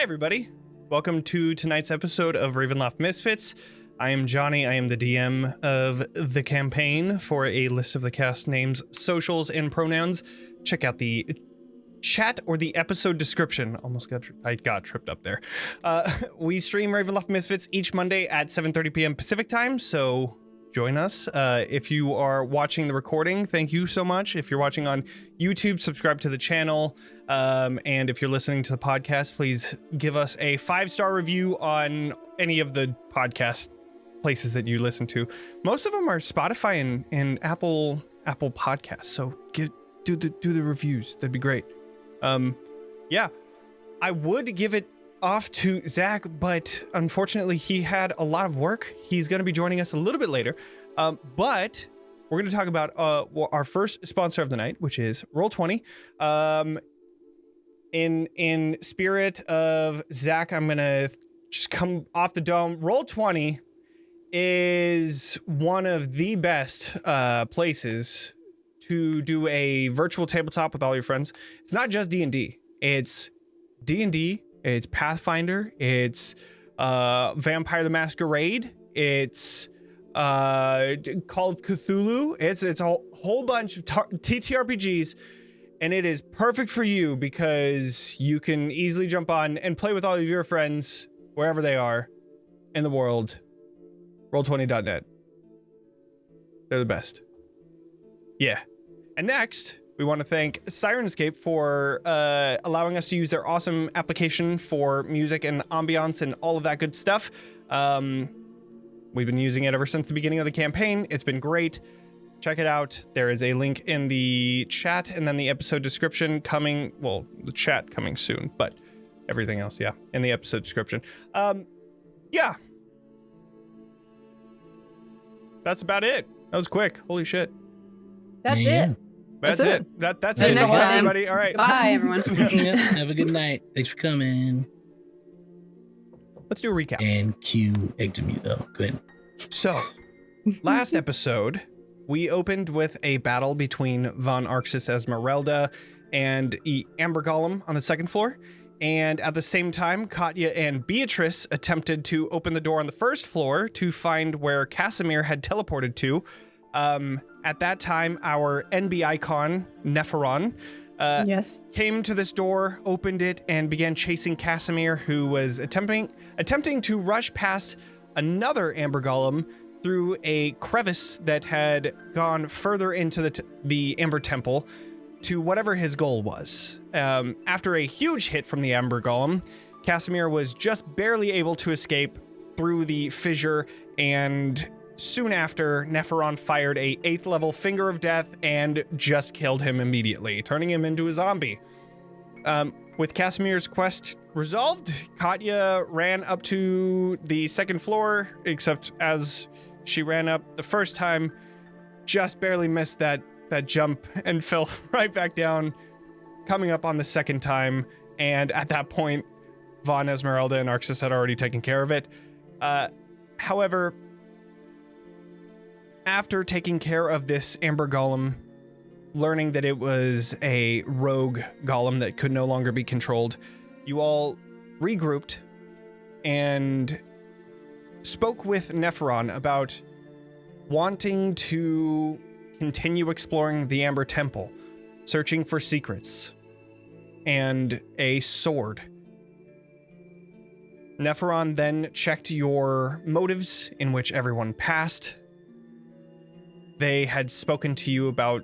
Hi, everybody. Welcome to tonight's episode of Ravenloft Misfits. I am Jonny. I am the DM of the campaign. For a list of the cast names, socials, and pronouns, check out the chat or the episode description. I got tripped up there. We stream Ravenloft Misfits each Monday at 7:30 p.m. Pacific time, so join us. If you are watching the recording, thank you so much. If you're watching on YouTube, subscribe to the channel. And if you're listening to the podcast, please give us a 5-star review on any of the podcast places that you listen to. Most of them are Spotify and Apple Podcasts. So do the reviews. That'd be great. Yeah, I would give it off to Zack, but unfortunately he had a lot of work. He's going to be joining us a little bit later. But we're going to talk about our first sponsor of the night, which is Roll20. In spirit of Zack, I'm going to just come off the dome. Roll20 is one of the best places to do a virtual tabletop with all your friends. It's not just D&D. It's D&D. It's Pathfinder. It's Vampire the Masquerade. It's Call of Cthulhu. It's a whole bunch of TTRPGs, and it is perfect for you because you can easily jump on and play with all of your friends wherever they are in the world. Roll20.net. They're the best. Yeah. And next, we want to thank Syrinscape for allowing us to use their awesome application for music and ambiance and all of that good stuff. We've been using it ever since the beginning of the campaign. It's been great. Check it out. There is a link in the chat and then the episode description coming. Well, the chat coming soon, but everything else, yeah, in the episode description. Yeah. That's about it. That was quick. Holy shit. That's it. That's it. That's it. Next time, everybody. All right. Bye, everyone. Yep, have a good night. Thanks for coming. Let's do a recap. And cue ExtrillTheKing. Good. So, last episode, we opened with a battle between Von Arxes Esmeralda and Amber Golem on the second floor. And at the same time, Katya and Beatrice attempted to open the door on the first floor to find where Casimir had teleported to. At that time, our NB icon, Nephiron, came to this door, opened it, and began chasing Casimir, who was attempting to rush past another Amber Golem through a crevice that had gone further into the Amber Temple to whatever his goal was. After a huge hit from the Amber Golem, Casimir was just barely able to escape through the fissure, and soon after, Nephiron fired a 8th level Finger of Death and just killed him immediately, turning him into a zombie. With Casimir's quest resolved, Katya ran up to the second floor, except as she ran up the first time, just barely missed that jump and fell right back down, coming up on the second time. And at that point, Von Esmeralda and Arxes had already taken care of it. However, after taking care of this Amber Golem, learning that it was a rogue golem that could no longer be controlled, you all regrouped and spoke with Nephiron about wanting to continue exploring the Amber Temple, searching for secrets and a sword. Nephiron then checked your motives, in which everyone passed. They had spoken to you about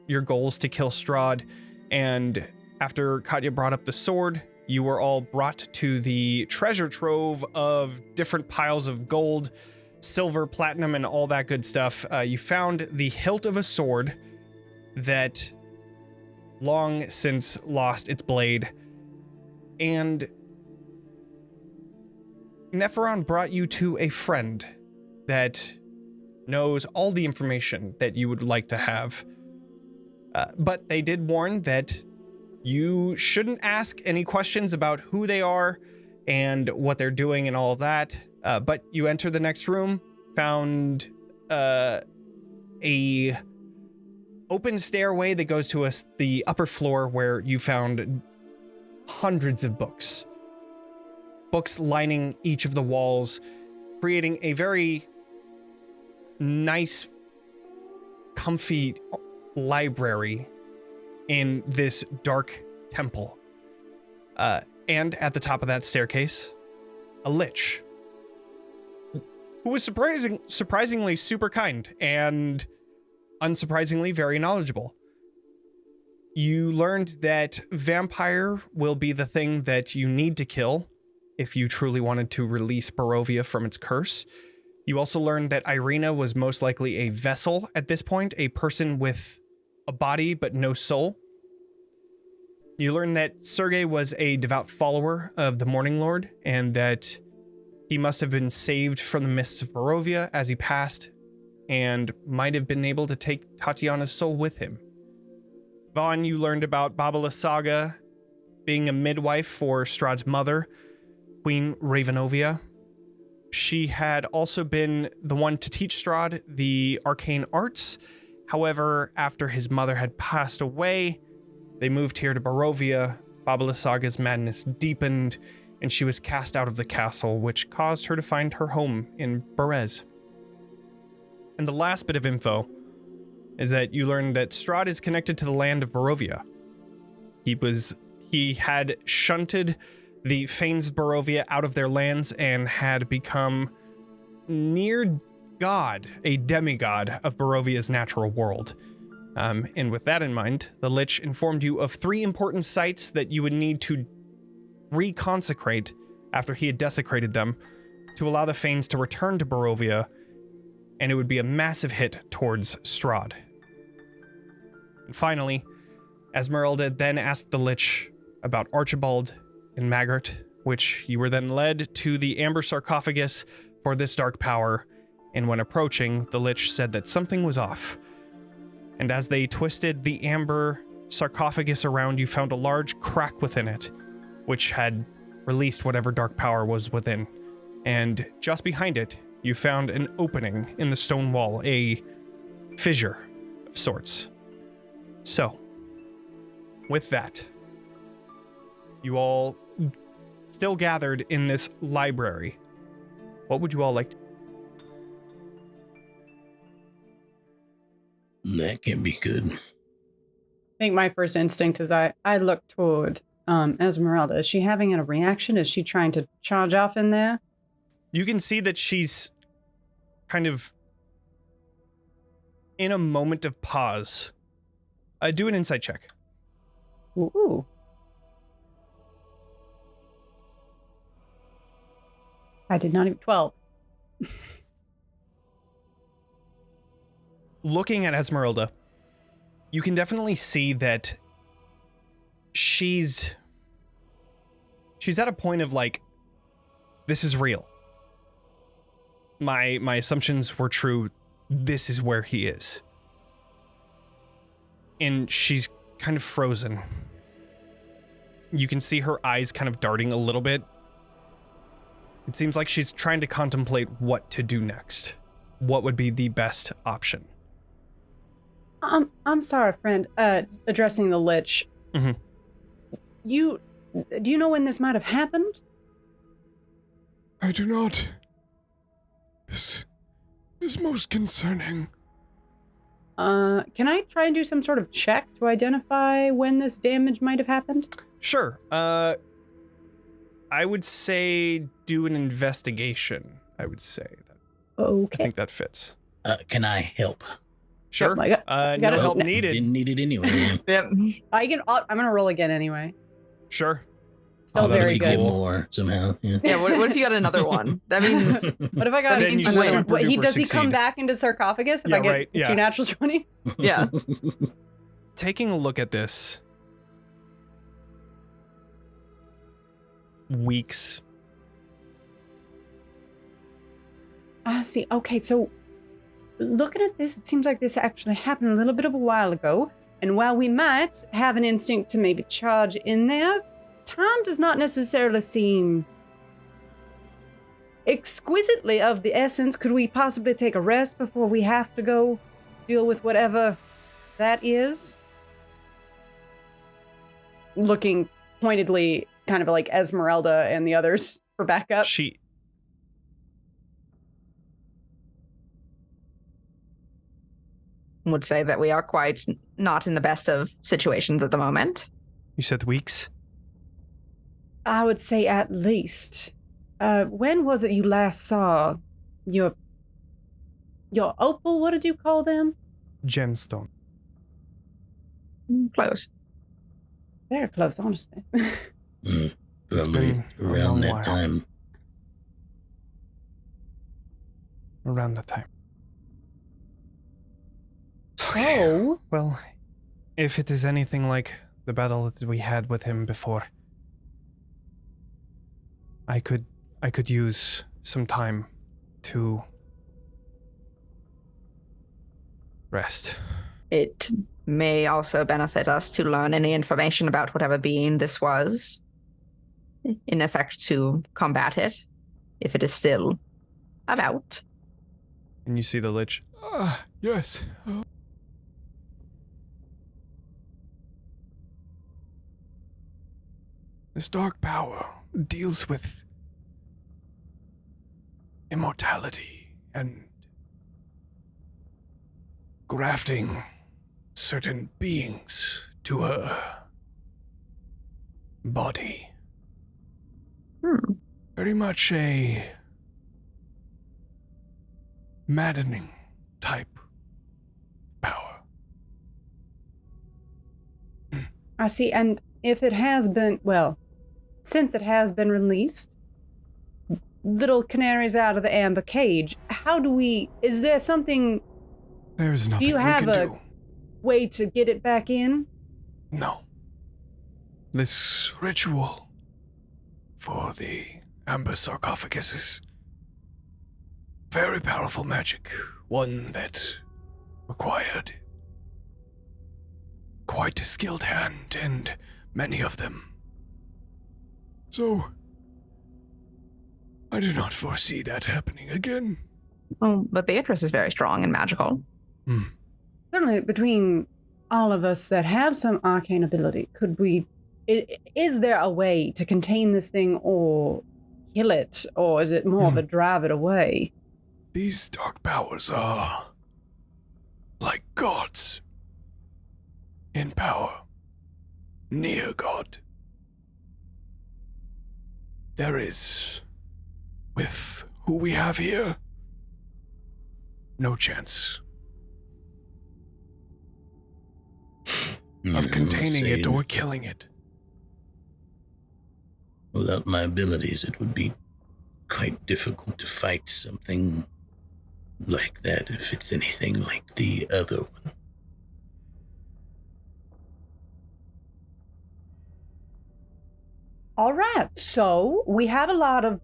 your goals to kill Strahd, and after Katya brought up the sword, you were all brought to the treasure trove of different piles of gold, silver, platinum, and all that good stuff. You found the hilt of a sword that long since lost its blade, and Nephiron brought you to a friend that knows all the information that you would like to have. But they did warn that you shouldn't ask any questions about who they are and what they're doing and all of that. But you enter the next room, found a open stairway that goes to the upper floor, where you found hundreds of books books lining each of the walls, creating a very nice, comfy library in this dark temple. And at the top of that staircase, a lich who was surprisingly super kind and unsurprisingly very knowledgeable. You learned that vampire will be the thing that you need to kill if you truly wanted to release Barovia from its curse. You also learned that Irina was most likely a vessel at this point, a person with a body but no soul. You learned that Sergei was a devout follower of the Morning Lord, and that he must have been saved from the mists of Barovia as he passed, and might have been able to take Tatiana's soul with him. Vaughn, you learned about Babala Saga being a midwife for Strahd's mother, Queen Ravenloft. She had also been the one to teach Strahd the arcane arts. However, after his mother had passed away, they moved here to Barovia. Babala Saga's madness deepened, and she was cast out of the castle, which caused her to find her home in Berez. And the last bit of info is that you learned that Strahd is connected to the land of Barovia. He had shunted the Fanes of Barovia out of their lands and had become near God, a demigod of Barovia's natural world. And with that in mind, the Lich informed you of 3 important sites that you would need to reconsecrate after he had desecrated them to allow the Fanes to return to Barovia, and it would be a massive hit towards Strahd. And finally, Esmeralda then asked the Lich about Archibald and Maggart, which you were then led to the amber sarcophagus for this dark power, and when approaching, the Lich said that something was off. And as they twisted the amber sarcophagus around, you found a large crack within it, which had released whatever dark power was within. And just behind it, you found an opening in the stone wall, a fissure of sorts. So, with that, you all still gathered in this library. What would you all like to do? That can be good. I think my first instinct is I look toward Esmeralda. Is she having a reaction? Is she trying to charge off in there? You can see that she's kind of in a moment of pause. Do an insight check. Ooh. I did not even 12. Looking at Esmeralda, you can definitely see that she's at a point of like, this is real. My assumptions were true. This is where he is. And she's kind of frozen. You can see her eyes kind of darting a little bit. It seems like she's trying to contemplate what to do next. What would be the best option? I'm sorry, friend. Addressing the Lich. Mm-hmm. Do you know when this might have happened? I do not. This is most concerning. Can I try and do some sort of check to identify when this damage might have happened? Sure. I would say do an investigation. I would say that. Okay. I think that fits. Can I help? Sure. Yep, No help needed. Didn't need it anyway. Yep. I'm gonna roll again anyway. Sure. Still What if very you good. get more somehow? Yeah. Yeah, what if you got another one? That means What if I got? Then you wait, super what, duper does he come succeed. back into sarcophagus if Yeah, I get right, yeah. 2 natural 20s? yeah. Taking a look at this. Weeks. I see. Okay, so looking at this, it seems like this actually happened a little bit of a while ago. And while we might have an instinct to maybe charge in there, time does not necessarily seem exquisitely of the essence. Could we possibly take a rest before we have to go deal with whatever that is? Looking pointedly, kind of like Esmeralda and the others. for backup. She. Would say that we are quite not in the best of situations at the moment. You said weeks? I would say at least. When was it you last saw your opal? What did you call them? Gemstone. Close. Very close, honestly. It's Probably been a around long that while. time. Around that time. Oh. Well, if it is anything like the battle that we had with him before, I could use some time to rest. It may also benefit us to learn any information about whatever being this was, in effect to combat it, if it is still about. And you see the Lich. Yes. This dark power deals with immortality and grafting certain beings to her body. Very much a maddening type power. I see, and if it has been, well, since it has been released, little canaries out of the amber cage, is there something, There's nothing you we have can a- do. way to get it back in? No. This ritual for the amber sarcophagus is very powerful magic, one that required quite a skilled hand, and many of them. So, I do not foresee that happening again. Oh, but Beatrice is very strong and magical. Certainly, between all of us that have some arcane ability, is there a way to contain this thing or kill it, or is it more of a drive it away? These dark powers are like gods in power, near God. There is, with who we have here, no chance of containing it or killing it. Without my abilities, it would be quite difficult to fight something like that if it's anything like the other one. All right, so we have a lot of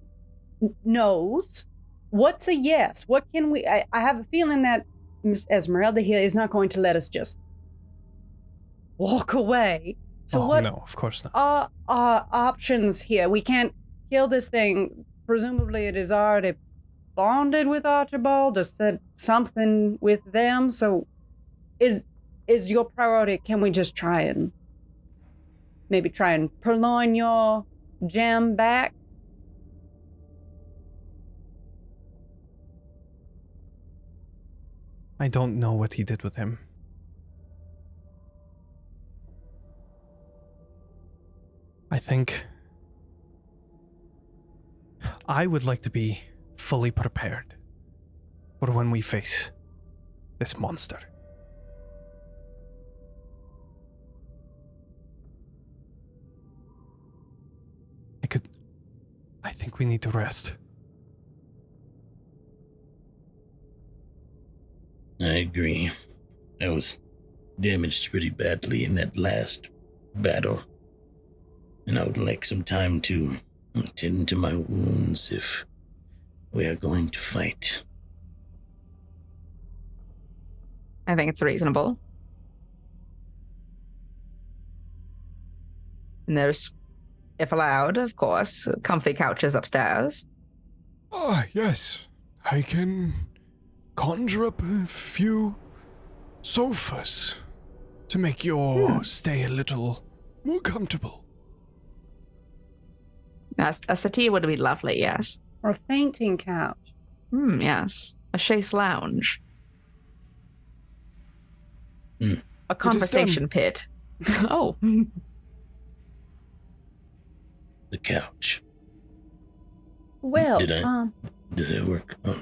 no's. What's a yes? What can we... I have a feeling that Miss Esmeralda here is not going to let us just walk away. So what No, of course not. are our options here? We can't kill this thing. Presumably it is already bonded with Archibald or said something with them. So is your priority, can we just try and purloin your gem back? I don't know what he did with him. I think I would like to be fully prepared for when we face this monster. I think we need to rest. I agree. I was damaged pretty badly in that last battle, and I would like some time to tend to my wounds if we are going to fight. I think it's reasonable. And there's, if allowed, of course, comfy couches upstairs. Yes. I can conjure up a few sofas to make your stay a little more comfortable. A settee would be lovely, yes. Or a fainting couch. Yes. A chaise lounge. A conversation pit. Oh. The couch. Well, Did it work? Oh.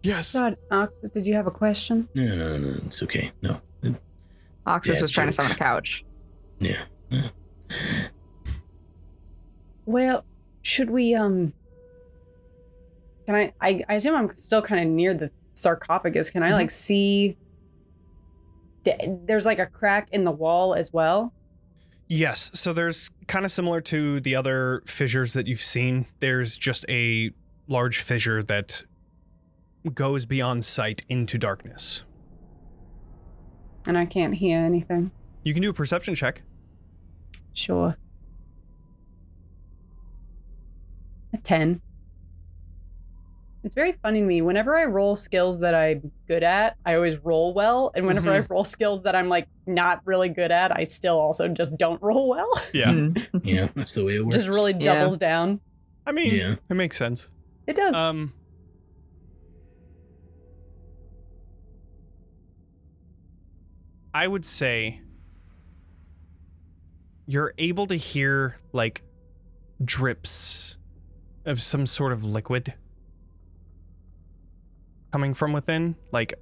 Yes. God, Arxes, did you have a question? No, it's okay. No. Arxes was trying to joke. summon a couch. Yeah. Well, should we, can I assume I'm still kind of near the sarcophagus. Can I, like, see... There's, like, a crack in the wall as well? Yes, so there's kind of similar to the other fissures that you've seen. There's just a large fissure that goes beyond sight into darkness. And I can't hear anything. You can do a perception check. Sure. A 10. It's very funny to me. Whenever I roll skills that I'm good at, I always roll well. And whenever I roll skills that I'm, like, not really good at, I still also just don't roll well. Yeah. Yeah, that's the way it works. Just really doubles down. I mean, it makes sense. It does. I would say you're able to hear, like, drips of some sort of liquid coming from within, like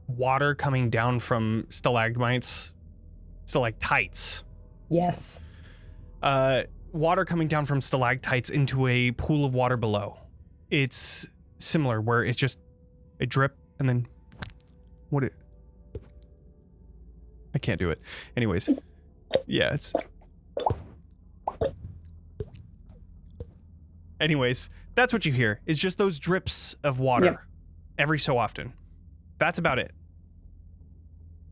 water coming down from stalagmites, Yes. Water coming down from stalactites into a pool of water below. It's similar, where it's just a drip and then I can't do it. Anyways, yeah, Anyways, that's what you hear. It's just those drips of water every so often. That's about it.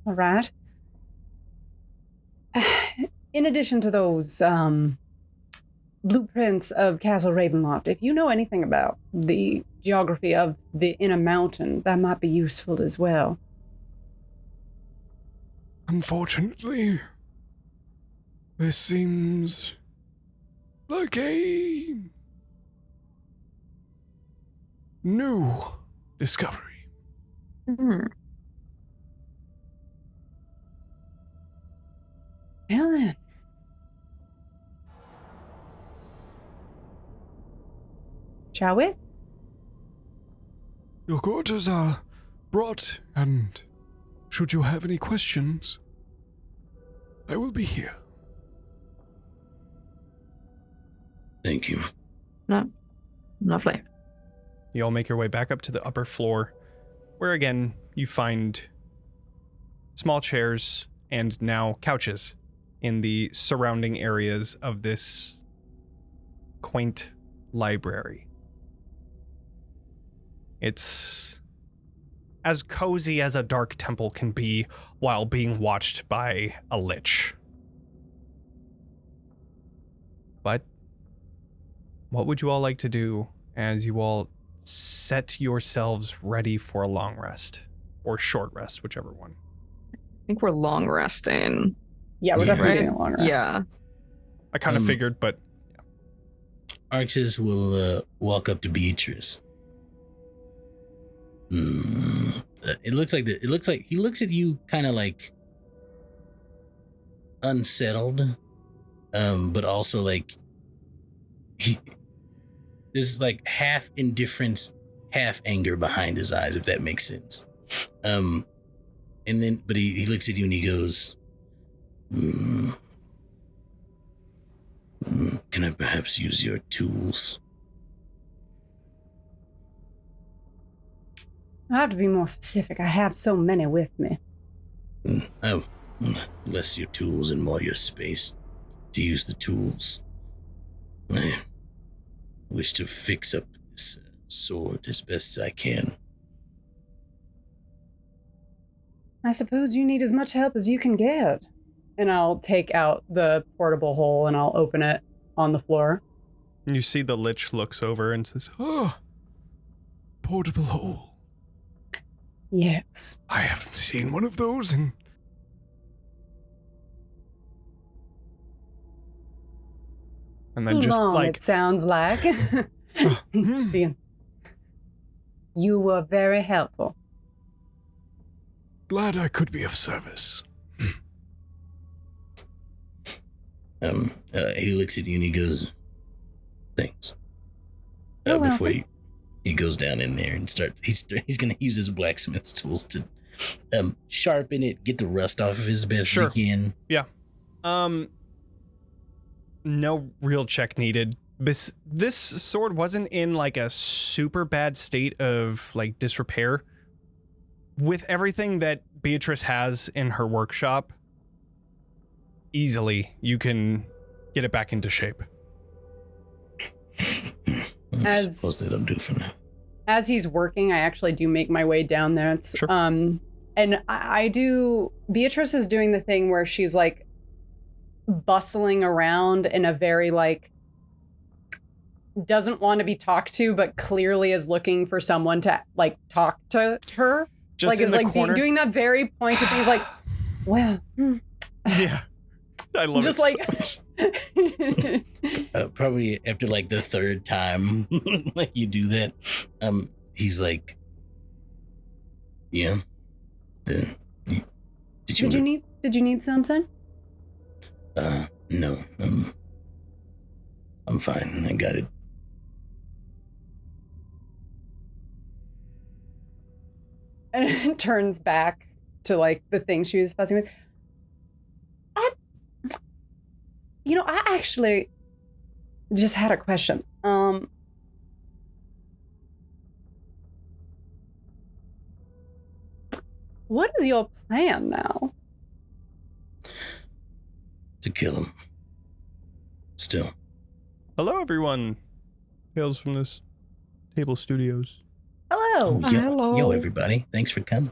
All right. In addition to those blueprints of Castle Ravenloft, if you know anything about the geography of the inner mountain, that might be useful as well. Unfortunately, this seems like a new discovery. Well then. Shall we? Your quarters are brought, and should you have any questions, I will be here. Thank you. No. Lovely. You all make your way back up to the upper floor, where again you find small chairs and now couches in the surrounding areas of this quaint library. It's as cozy as a dark temple can be while being watched by a lich. But what would you all like to do as you all set yourselves ready for a long rest or short rest, whichever one? I think we're long resting. Yeah, we're definitely doing a long rest. Yeah. I kind of figured, but Arxes will walk up to Beatrice. It looks like he looks at you kind of like unsettled, but also like there's like half indifference, half anger behind his eyes, if that makes sense. And then, but he looks at you and he goes, can I perhaps use your tools? I have to be more specific. I have so many with me. Oh, less your tools and more your space to use the tools. I wish to fix up this sword as best as I can. I suppose you need as much help as you can get. And I'll take out the portable hole and I'll open it on the floor. you see the lich looks over and says, Ah, portable hole. Yes. I haven't seen one of those in And then Too just long, like, it sounds like. Being- You were very helpful. Glad I could be of service. He looks at you and he goes, thanks. You're Before welcome. he goes down in there and he's going to use his blacksmith's tools to sharpen it, get the rust off of his best Sure. as he can. yeah. No real check needed. This sword wasn't in like a super bad state of like disrepair. With everything that Beatrice has in her workshop, easily you can get it back into shape. I suppose that'll do for now. As he's working, I actually do make my way down there. It's Sure. and I do. Beatrice is doing the thing where she's like bustling around in a very like doesn't want to be talked to, but clearly is looking for someone to like talk to her. Just like in is the like corner. doing that very pointed thing, like, well, Yeah. I love just it like. so much. Probably after like the third time like you do that, he's like, yeah. Then did you need something? No. I'm fine. I got it. And it turns back to like the thing she was fussing with. I actually just had a question. What is your plan now? To kill him. Still. Hello, everyone. Hails from this Table Studios. Hello. Yo, Hello. yo, everybody. Thanks for coming.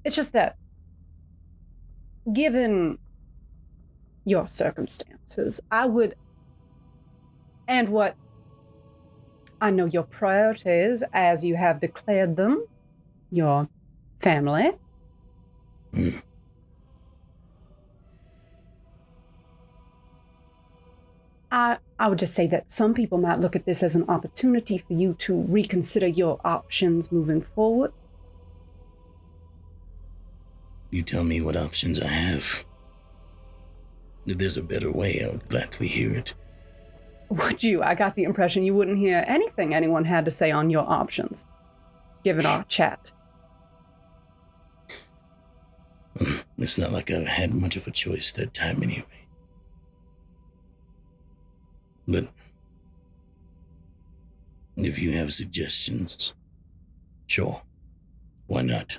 It's just that, given your circumstances, I would, and what I know your priorities as you have declared them, your family. Mm. I would just say that some people might look at this as an opportunity for you to reconsider your options moving forward. You tell me what options I have. If there's a better way, I would gladly hear it. Would you? I got the impression you wouldn't hear anything anyone had to say on your options, given our chat. It's not like I had much of a choice that time anyway. But if you have suggestions, sure. Why not?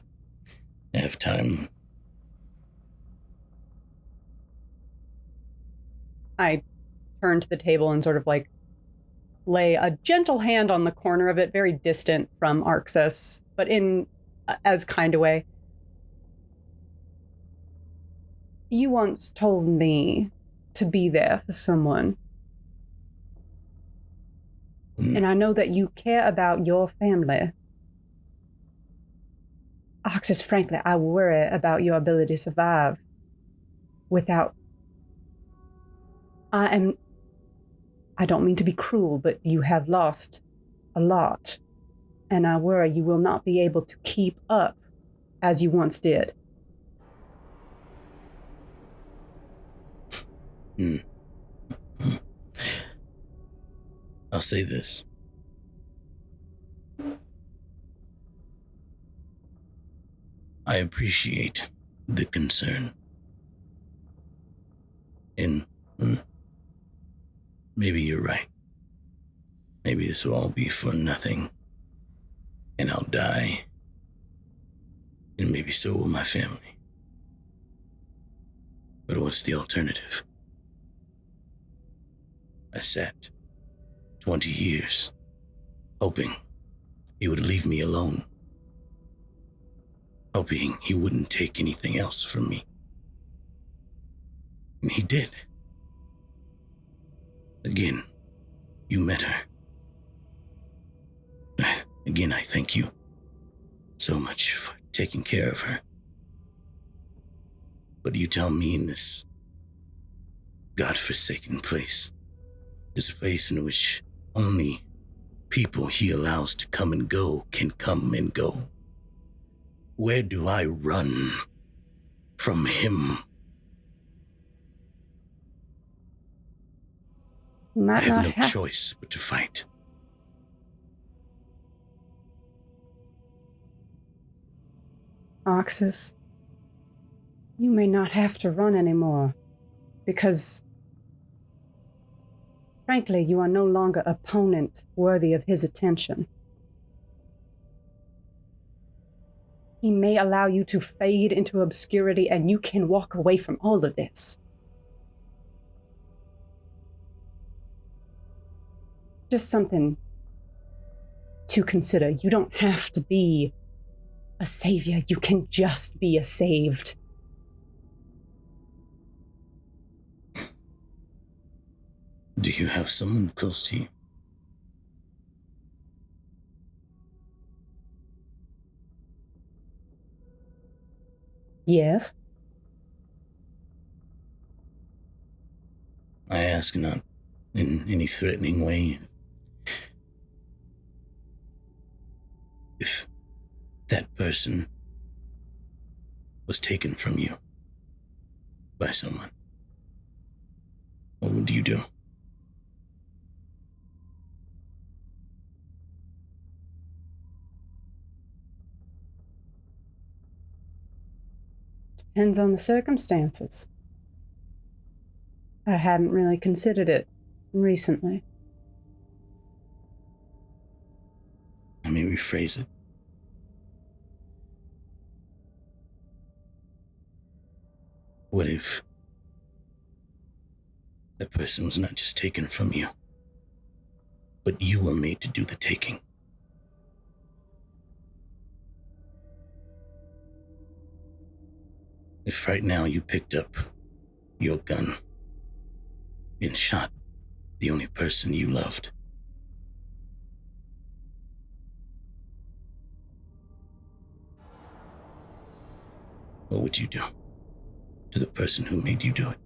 I have time. I turn to the table and sort of like lay a gentle hand on the corner of it, very distant from Arxes, but in as kind a way. You once told me to be there for someone. And I know that you care about your family. Arxes, frankly, I worry about your ability to survive without... I don't mean to be cruel, but you have lost a lot. And I worry you will not be able to keep up as you once did. I'll say this. I appreciate the concern. And maybe you're right. Maybe this will all be for nothing. And I'll die. And maybe so will my family. But what's the alternative? I sat 20 years, hoping he would leave me alone. Hoping he wouldn't take anything else from me. And he did. Again, you met her. Again, I thank you so much for taking care of her. But you tell me in this godforsaken place. This place in which only people he allows to come and go can come and go. Where do I run from him? I have no choice but to fight. Arxes, you may not have to run anymore, because, frankly, you are no longer an opponent worthy of his attention. He may allow you to fade into obscurity, and you can walk away from all of this. Just something to consider. You don't have to be a savior. You can just be a saved. Do you have someone close to you? Yes. I ask not in any threatening way. If that person was taken from you by someone, what would you do? Depends on the circumstances. I hadn't really considered it recently. Let me rephrase it. What if that person was not just taken from you, but you were made to do the taking? If right now you picked up your gun and shot the only person you loved, what would you do to the person who made you do it?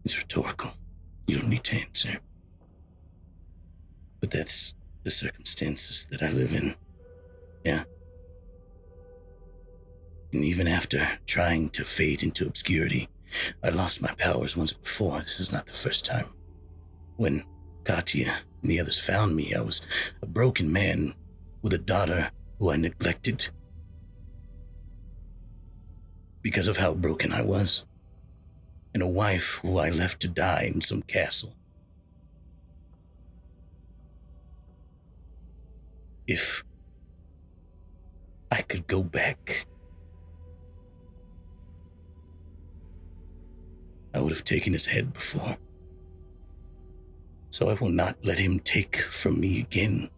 It's rhetorical. You don't need to answer. But that's the circumstances that I live in. Yeah. And even after trying to fade into obscurity, I lost my powers once before. This is not the first time. When Katya and the others found me, I was a broken man with a daughter who I neglected because of how broken I was, and a wife who I left to die in some castle. If I could go back, I would have taken his head before. So I will not let him take from me again.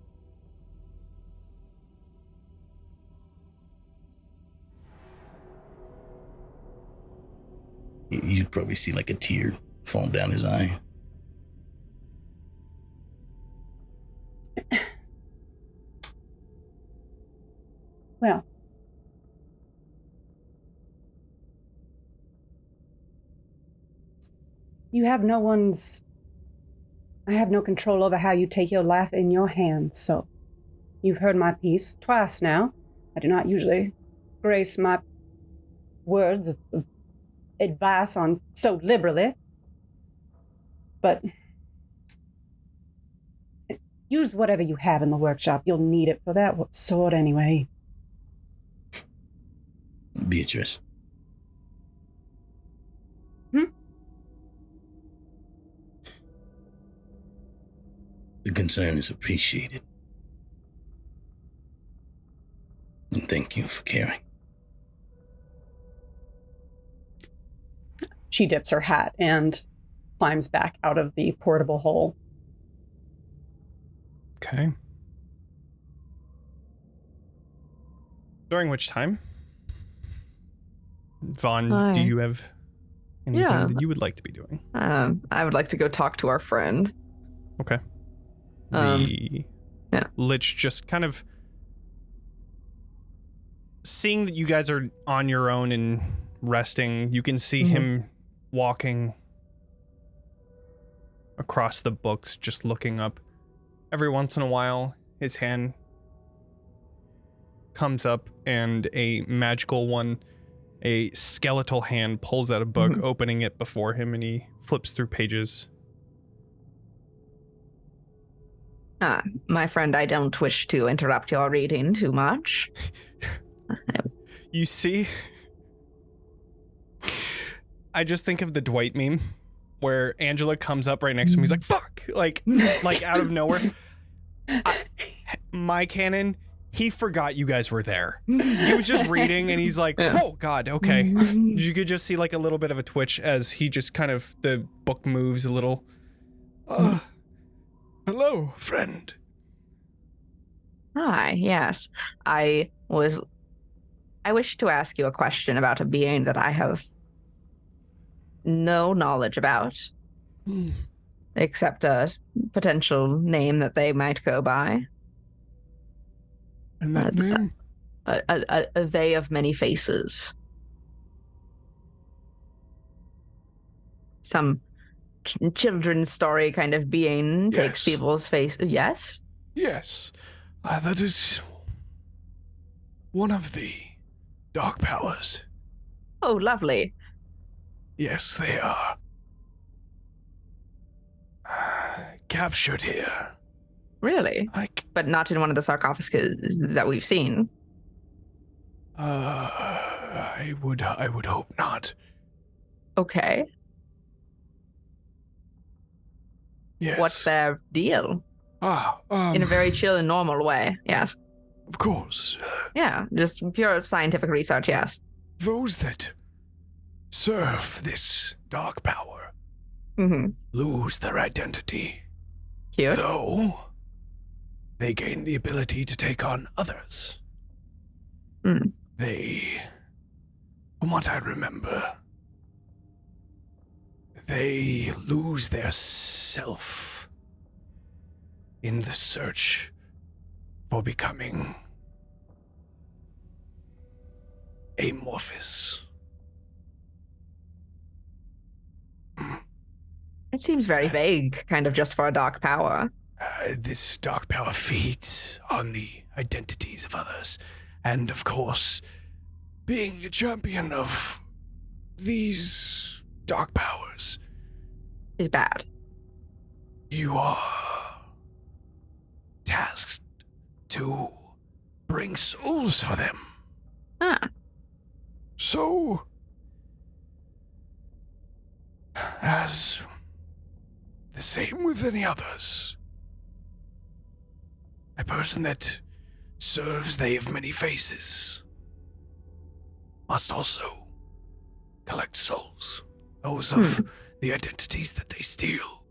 You'd probably see like a tear fall down his eye. Well, I have no control over how you take your life in your hands, so you've heard my piece twice now. I do not usually grace my words of advice on so liberally, but use whatever you have in the workshop. You'll need it for that sword anyway. Beatrice. The concern is appreciated. And thank you for caring. She dips her hat and climbs back out of the portable hole. Okay. During which time, Vaughn, Hi. do you have anything that you would like to be doing? I would like to go talk to our friend. Okay. The yeah. Lich just kind of seeing that you guys are on your own and resting, you can see him walking across the books, just looking up. Every once in a while, his hand comes up and a magical one, a skeletal hand, pulls out a book, opening it before him, and he flips through pages. My friend, I don't wish to interrupt your reading too much. You see, I just think of the Dwight meme where Angela comes up right next to him. He's like, fuck, like out of nowhere. My canon, he forgot you guys were there. He was just reading and he's like, oh God, okay. You could just see like a little bit of a twitch as he just kind of, the book moves a little. Hello, friend. Hi, yes. I wish to ask you a question about a being that I have no knowledge about, except a potential name that they might go by. And that name? A they of many faces. Some children's story kind of being takes people's face. Yes? Yes. That is one of the dark powers. Oh, lovely. Yes, they are. Captured here. Really? But not in one of the sarcophagus that we've seen. I would hope not. Okay. Yes. What's their deal? In a very chill and normal way, yes. Of course. Yeah, just pure scientific research, yes. Those that serve this dark power lose their identity. Cute. Though they gain the ability to take on others. They, from what I remember, they lose their self in the search for becoming amorphous. It seems very vague, kind of just for a dark power. This dark power feeds on the identities of others. And of course, being a champion of these dark powers is bad. You are tasked to bring souls for them. So, as the same with any others, a person that serves they of many faces must also collect souls, those of the identities that they steal.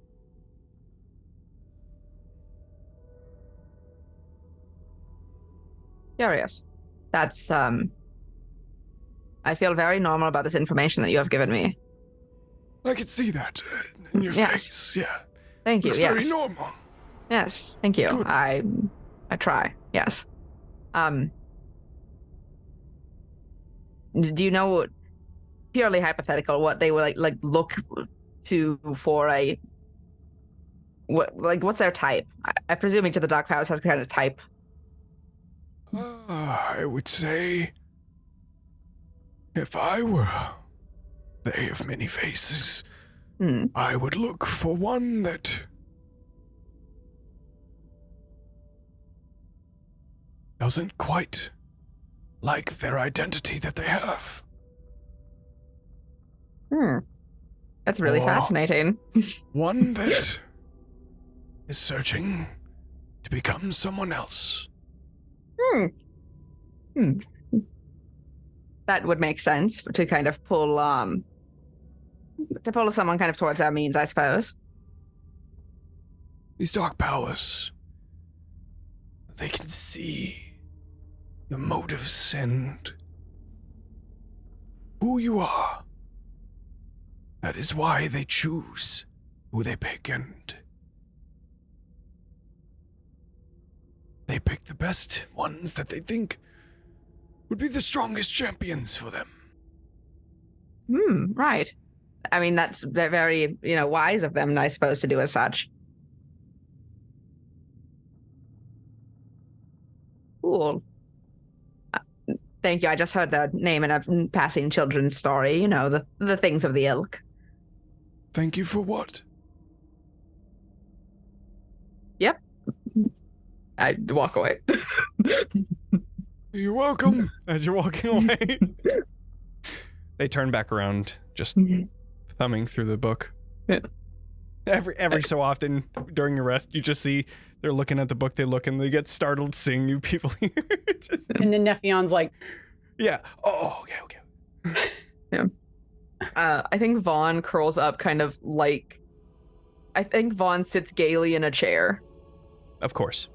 Curious. That's, I feel very normal about this information that you have given me. I can see that in your face, yeah. Thank you, It's yes. very normal. Yes, thank you. Good. I try, yes. Do you know, purely hypothetical, what they would like look to for a, what's their type? I presume each of the dark powers has kind of type. I would say, if I were they of many faces, I would look for one that doesn't quite like their identity that they have. That's really fascinating. One that is searching to become someone else. That would make sense to kind of pull someone kind of towards our means, I suppose. These dark powers, they can see your motives and who you are. That is why they choose who they pick, and they pick the best ones that they think would be the strongest champions for them. Right. I mean, that's very, wise of them, I suppose, to do as such. Cool. Thank you. I just heard the name in a passing children's story, the things of the ilk. Thank you for what? Yep. I walk away. You're welcome. As you're walking away, they turn back around, just thumbing through the book. Yeah. Every so often during your rest, you just see they're looking at the book. They look and they get startled seeing you people here. And then Nephion's like, yeah. Oh, okay. Yeah. I think Vaughn curls up kind of like... I think Vaughn sits gaily in a chair. Of course.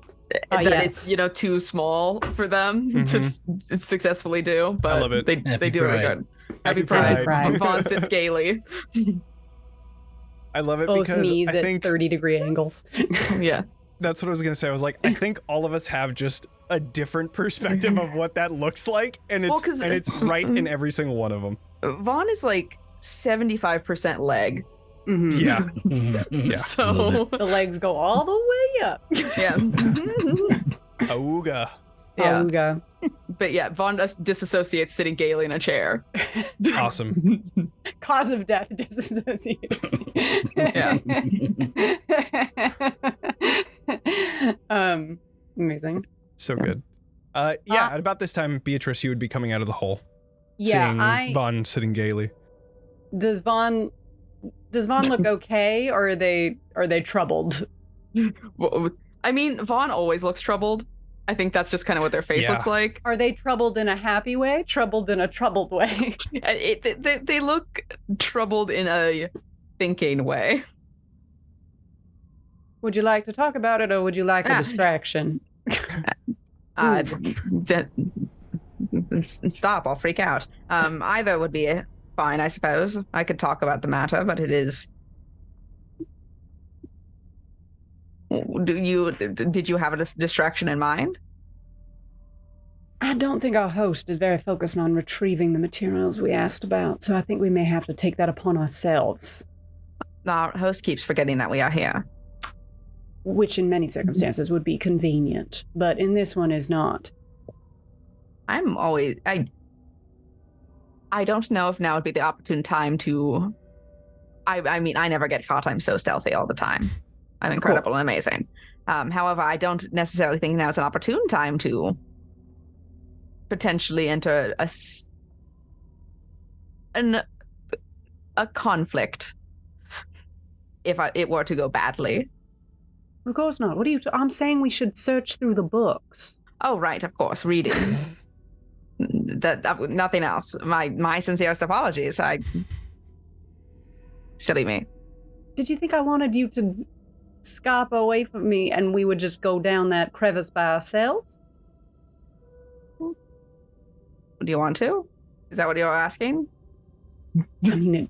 That is, too small for them to successfully do, but I love it. They do it really good. Happy Pride. Pride. Vaughn sits gaily. I love it both because knees I think at 30-degree angles. Yeah. that's what I was going to say. I was like, I think all of us have just a different perspective of what that looks like, and it's right in every single one of them. Vaughn is like 75% leg. Mm-hmm. Yeah. So The legs go all the way up. yeah. Auga. Yeah. Auga. But yeah, Vaughn disassociates sitting gaily in a chair. Awesome. Cause of death disassociated. Yeah. Amazing. So good. At about this time, Beatrice, you would be coming out of the hole. Yeah, seeing Vaughn sitting gaily. Does Vaughn look okay, or are they troubled? Well, I mean, Vaughn always looks troubled. I think that's just kind of what their face looks like. Are they troubled in a happy way? Troubled in a troubled way? They look troubled in a thinking way. Would you like to talk about it, or would you like a distraction? Stop, I'll freak out. Either would be fine, I suppose. I could talk about the matter, but it is... Did you have a distraction in mind? I don't think our host is very focused on retrieving the materials we asked about, so I think we may have to take that upon ourselves. Our host keeps forgetting that we are here. Which in many circumstances would be convenient, but in this one is not. I don't know if now would be the opportune time to... I mean, I never get caught. I'm so stealthy all the time. I'm incredible and amazing. However, I don't necessarily think now is an opportune time to potentially enter a conflict if it were to go badly. Of course not. What are you... I'm saying we should search through the books. Oh, right, of course, reading. that nothing else. My sincerest apologies. Silly me. Did you think I wanted you to scarp away from me and we would just go down that crevice by ourselves? Do you want to? Is that what you're asking? I mean,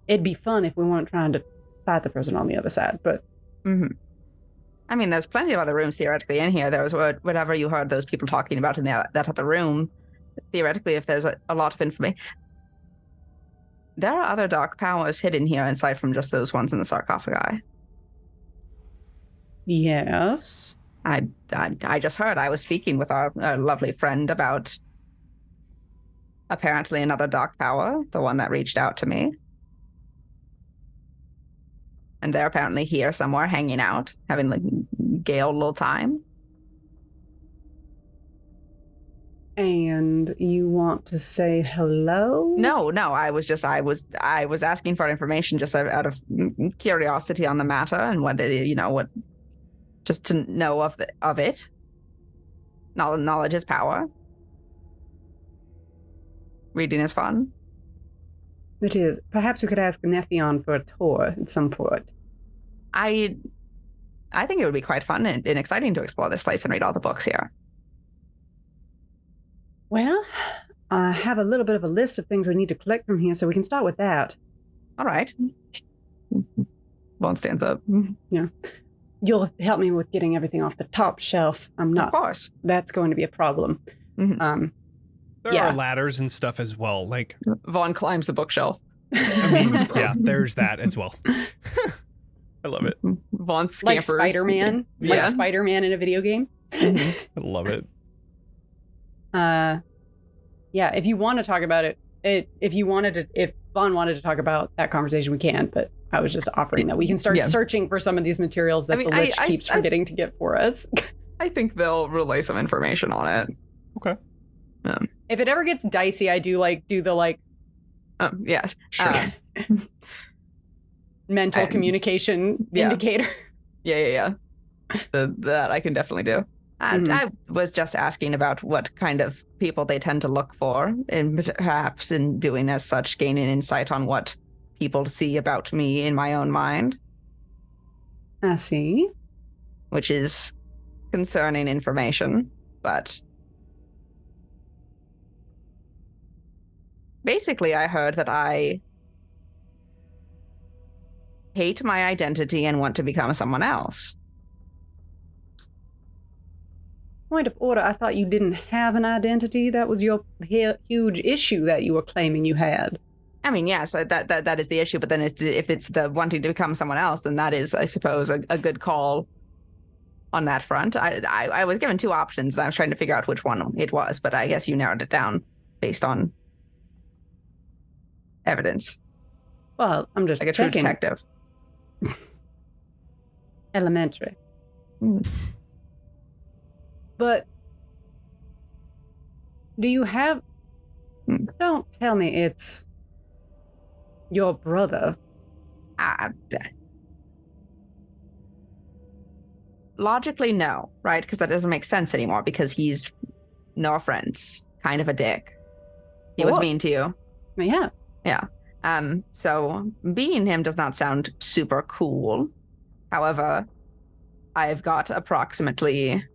it'd be fun if we weren't trying to fight the person on the other side, but... Mm-hmm. I mean, there's plenty of other rooms theoretically in here. There was whatever you heard those people talking about in that other room. Theoretically, if there's a lot of information... There are other dark powers hidden here aside from just those ones in the sarcophagi. Yes. I just heard. I was speaking with our lovely friend about apparently another dark power, the one that reached out to me. And they're apparently here somewhere hanging out, having like gay old little time. And you want to say hello? No, I was asking for information just out of curiosity on the matter and just to know of it. Knowledge is power. Reading is fun. It is. Perhaps we could ask Nephion for a tour at some point. I think it would be quite fun and exciting to explore this place and read all the books here. Well, I have a little bit of a list of things we need to collect from here, so we can start with that. All right. Vaughn stands up. Yeah. You'll help me with getting everything off the top shelf. I'm not. Of course. That's going to be a problem. Mm-hmm. There are ladders and stuff as well. Like Vaughn climbs the bookshelf. I mean, yeah, there's that as well. I love it. Vaughn scampers. Like Spider-Man. Yeah. Like Spider-Man in a video game. I love it. Yeah, if you want to talk about it, if Vaughn wanted to talk about that conversation, we can, but I was just offering that we can start searching for some of these materials that the Lich keeps forgetting to get for us. I think they'll relay some information on it. Okay. If it ever gets dicey, I do the yes. Sure. Mental communication indicator. Yeah. That I can definitely do. I was just asking about what kind of people they tend to look for, and perhaps in doing as such, gaining insight on what people see about me in my own mind. I see. Which is concerning information, but basically I heard that I hate my identity and want to become someone else. Point of order, I thought you didn't have an identity. That was your huge issue that you were claiming you had. I mean, yes, that is the issue, but then if it's the wanting to become someone else, then that is, I suppose, a good call on that front. I was given two options, and I was trying to figure out which one it was, but I guess you narrowed it down based on evidence. Well, I'm just like a true detective. Elementary. But do you have... Don't tell me it's your brother. Logically, no, right? Because that doesn't make sense anymore, because he's, no offense, kind of a dick. He was mean to you. Yeah. Yeah. So being him does not sound super cool. However, I've got approximately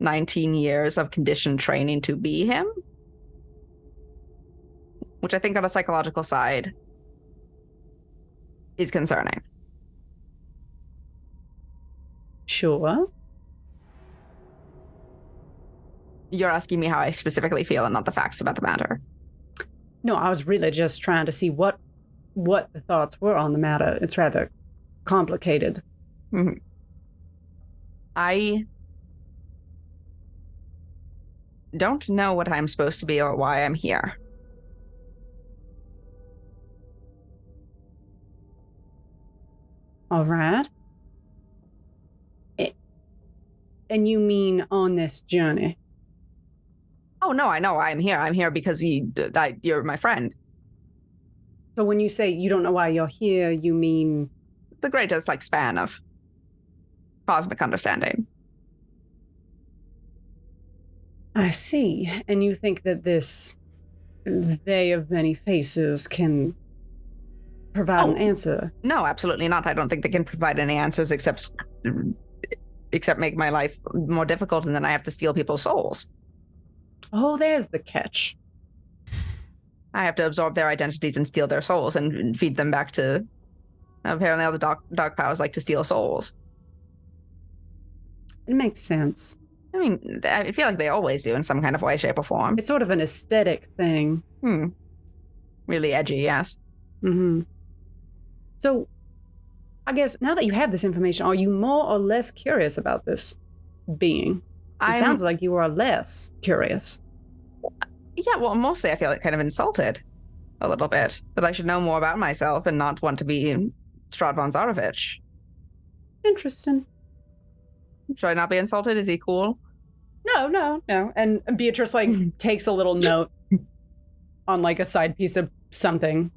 19 years of conditioned training to be him, which I think on a psychological side is concerning. Sure. You're asking me how I specifically feel and not the facts about the matter. No, I was really just trying to see what the thoughts were on the matter. It's rather complicated. Mm-hmm. I don't know what I'm supposed to be or why I'm here. All right. And you mean on this journey? Oh, no, I know I'm here. I'm here because you're my friend. So when you say you don't know why you're here, you mean... The greatest, span of cosmic understanding. I see. And you think that this they of many faces can provide an answer? No, absolutely not. I don't think they can provide any answers except make my life more difficult, and then I have to steal people's souls. Oh, there's the catch. I have to absorb their identities and steal their souls and feed them back to... Apparently all the dark powers like to steal souls. It makes sense. I mean, I feel like they always do in some kind of way, shape, or form. It's sort of an aesthetic thing. Really edgy, yes. Mm-hmm. So, I guess now that you have this information, are you more or less curious about this being? It sounds like you are less curious. Yeah, well, mostly I feel kind of insulted a little bit. That I should know more about myself and not want to be Stradvan Zarovich. Interesting. Should I not be insulted? Is he cool? No. And Beatrice, takes a little note on, a side piece of something.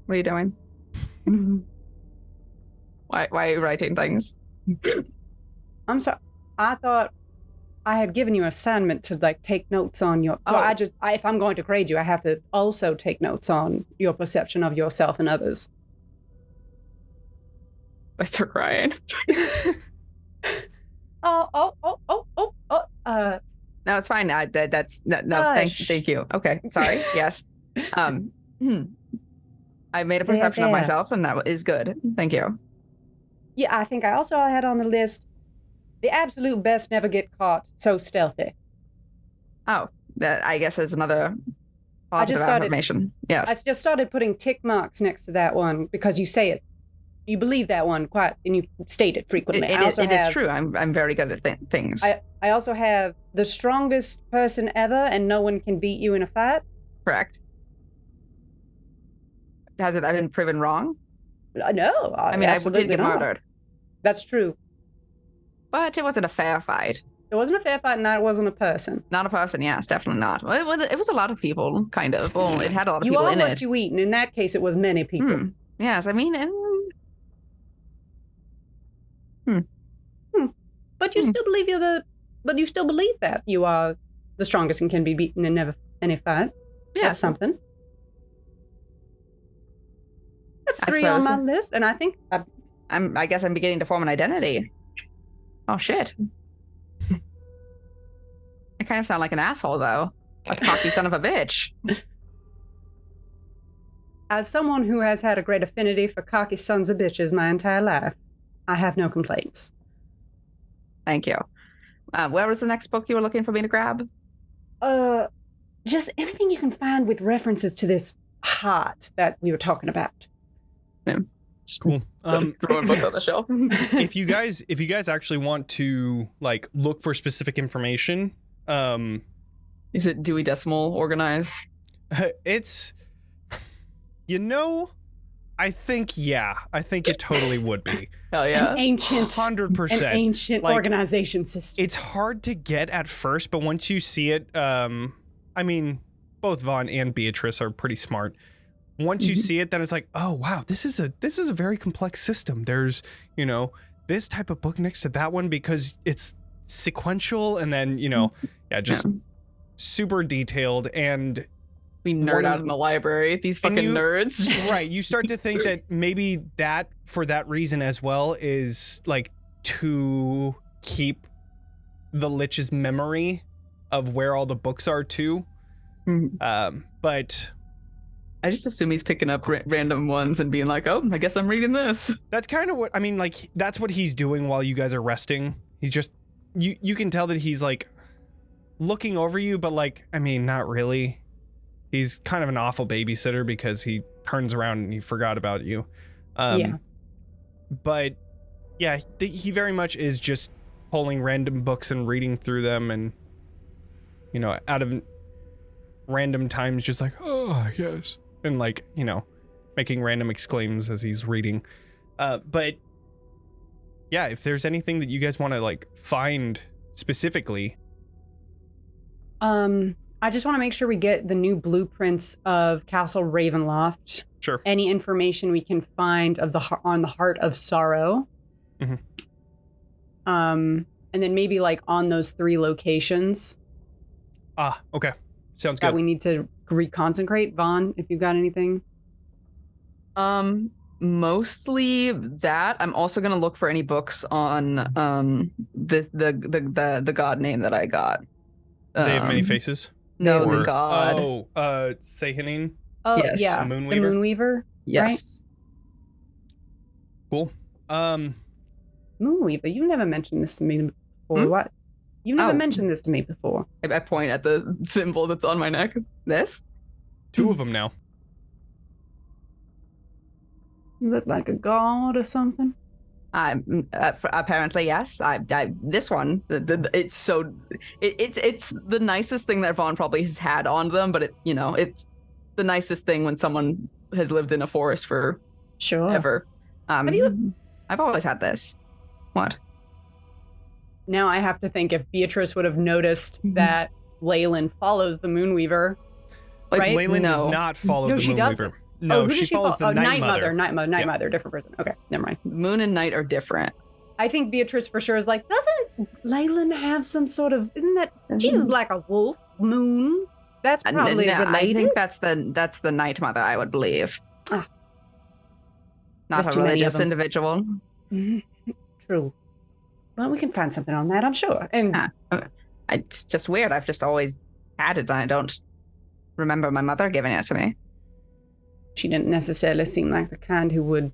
What are you doing? Why are you writing things? I'm sorry. I thought I had given you an assignment to take notes on your... So if I'm going to grade you, I have to also take notes on your perception of yourself and others. I start crying. No, it's fine. Thank you. Okay, sorry. Yes. I made a perception of myself, and that is good. Thank you. Yeah, I think I also had on the list, the absolute best never get caught, so stealthy. Oh, that I guess is another positive affirmation. Yes. I just started putting tick marks next to that one because you say it. You believe that one quite, and you state it frequently. It is true. I'm very good at things. I also have the strongest person ever, and no one can beat you in a fight. Correct. Has it been proven wrong? No. I did get murdered. That's true. But it wasn't a fair fight. It wasn't a fair fight, and it wasn't a person. Not a person, yes, definitely not. Well, it was a lot of people, kind of. Well, it had a lot of people in it. You all what you eat, and in that case, it was many people. Yes, I mean... But you still believe you still believe that you are the strongest and can be beaten in never any fight. Yeah, that's something. That's 3 on my list, and I think I guess I'm beginning to form an identity. Oh shit! I kind of sound like an asshole, though. A cocky son of a bitch. As someone who has had a great affinity for cocky sons of bitches my entire life, I have no complaints. Thank you. Where was the next book you were looking for me to grab? Just anything you can find with references to this heart that we were talking about. Yeah. Cool. Throwing books on the shelf. if you guys actually want to like look for specific information, is it Dewey Decimal organized? It's, I think it totally would be. Hell yeah. An ancient 100%. An ancient organization system. It's hard to get at first, but once you see it, I mean, both Vaughn and Beatrice are pretty smart. Once you see it, then it's like, oh wow, this is a very complex system. There's, this type of book next to that one because it's sequential, and then, super detailed, and we nerd out in the library. These fucking nerds. Right. You start to think that maybe that, for that reason as well, is like to keep the Lich's memory of where all the books are too. But I just assume he's picking up random ones and being like, oh, I guess I'm reading this. That's kind of what, I mean, like, that's what he's doing while you guys are resting. He's just, you can tell that he's like looking over you, but like, I mean, not really. He's kind of an awful babysitter because he turns around and he forgot about you. But yeah, he very much is just pulling random books and reading through them, and, out of random times, just like, oh, yes. And like, making random exclaims as he's reading. But yeah, if there's anything that you guys want to like find specifically. I just want to make sure we get the new blueprints of Castle Ravenloft. Sure. Any information we can find on the Heart of Sorrow. And then maybe like on those 3 locations. Okay. Sounds good. That we need to reconcentrate. Vaughn, if you've got anything. Mostly that. I'm also gonna look for any books on the god name that I got. They have many faces. No, the god. Sehanin. Oh, yes. yeah. The Moonweaver. The Moonweaver. Yes. Right? Cool. Moonweaver. You've never mentioned this to me before. What? You never mentioned this to me before. I point at the symbol that's on my neck. This? 2 of them now. Look like a god or something. Apparently yes. This one, it's the nicest thing that Vaughn probably has had on them, but it's the nicest thing when someone has lived in a forest for ever. I've always had this. What? Now I have to think if Beatrice would have noticed that Leyland follows the Moonweaver. Right? Leyland does not follow the Moonweaver. No, she follows the Night Mother. Night Mother, different person. Okay, never mind. Moon and Night are different. I think Beatrice for sure is like, doesn't Leyland have some sort of, isn't that, she's like a wolf, moon? That's probably related. I think that's the Night Mother, I would believe. Not a religious individual. True. Well, we can find something on that, I'm sure. And it's just weird. I've just always had it, and I don't remember my mother giving it to me. She didn't necessarily seem like the kind who would.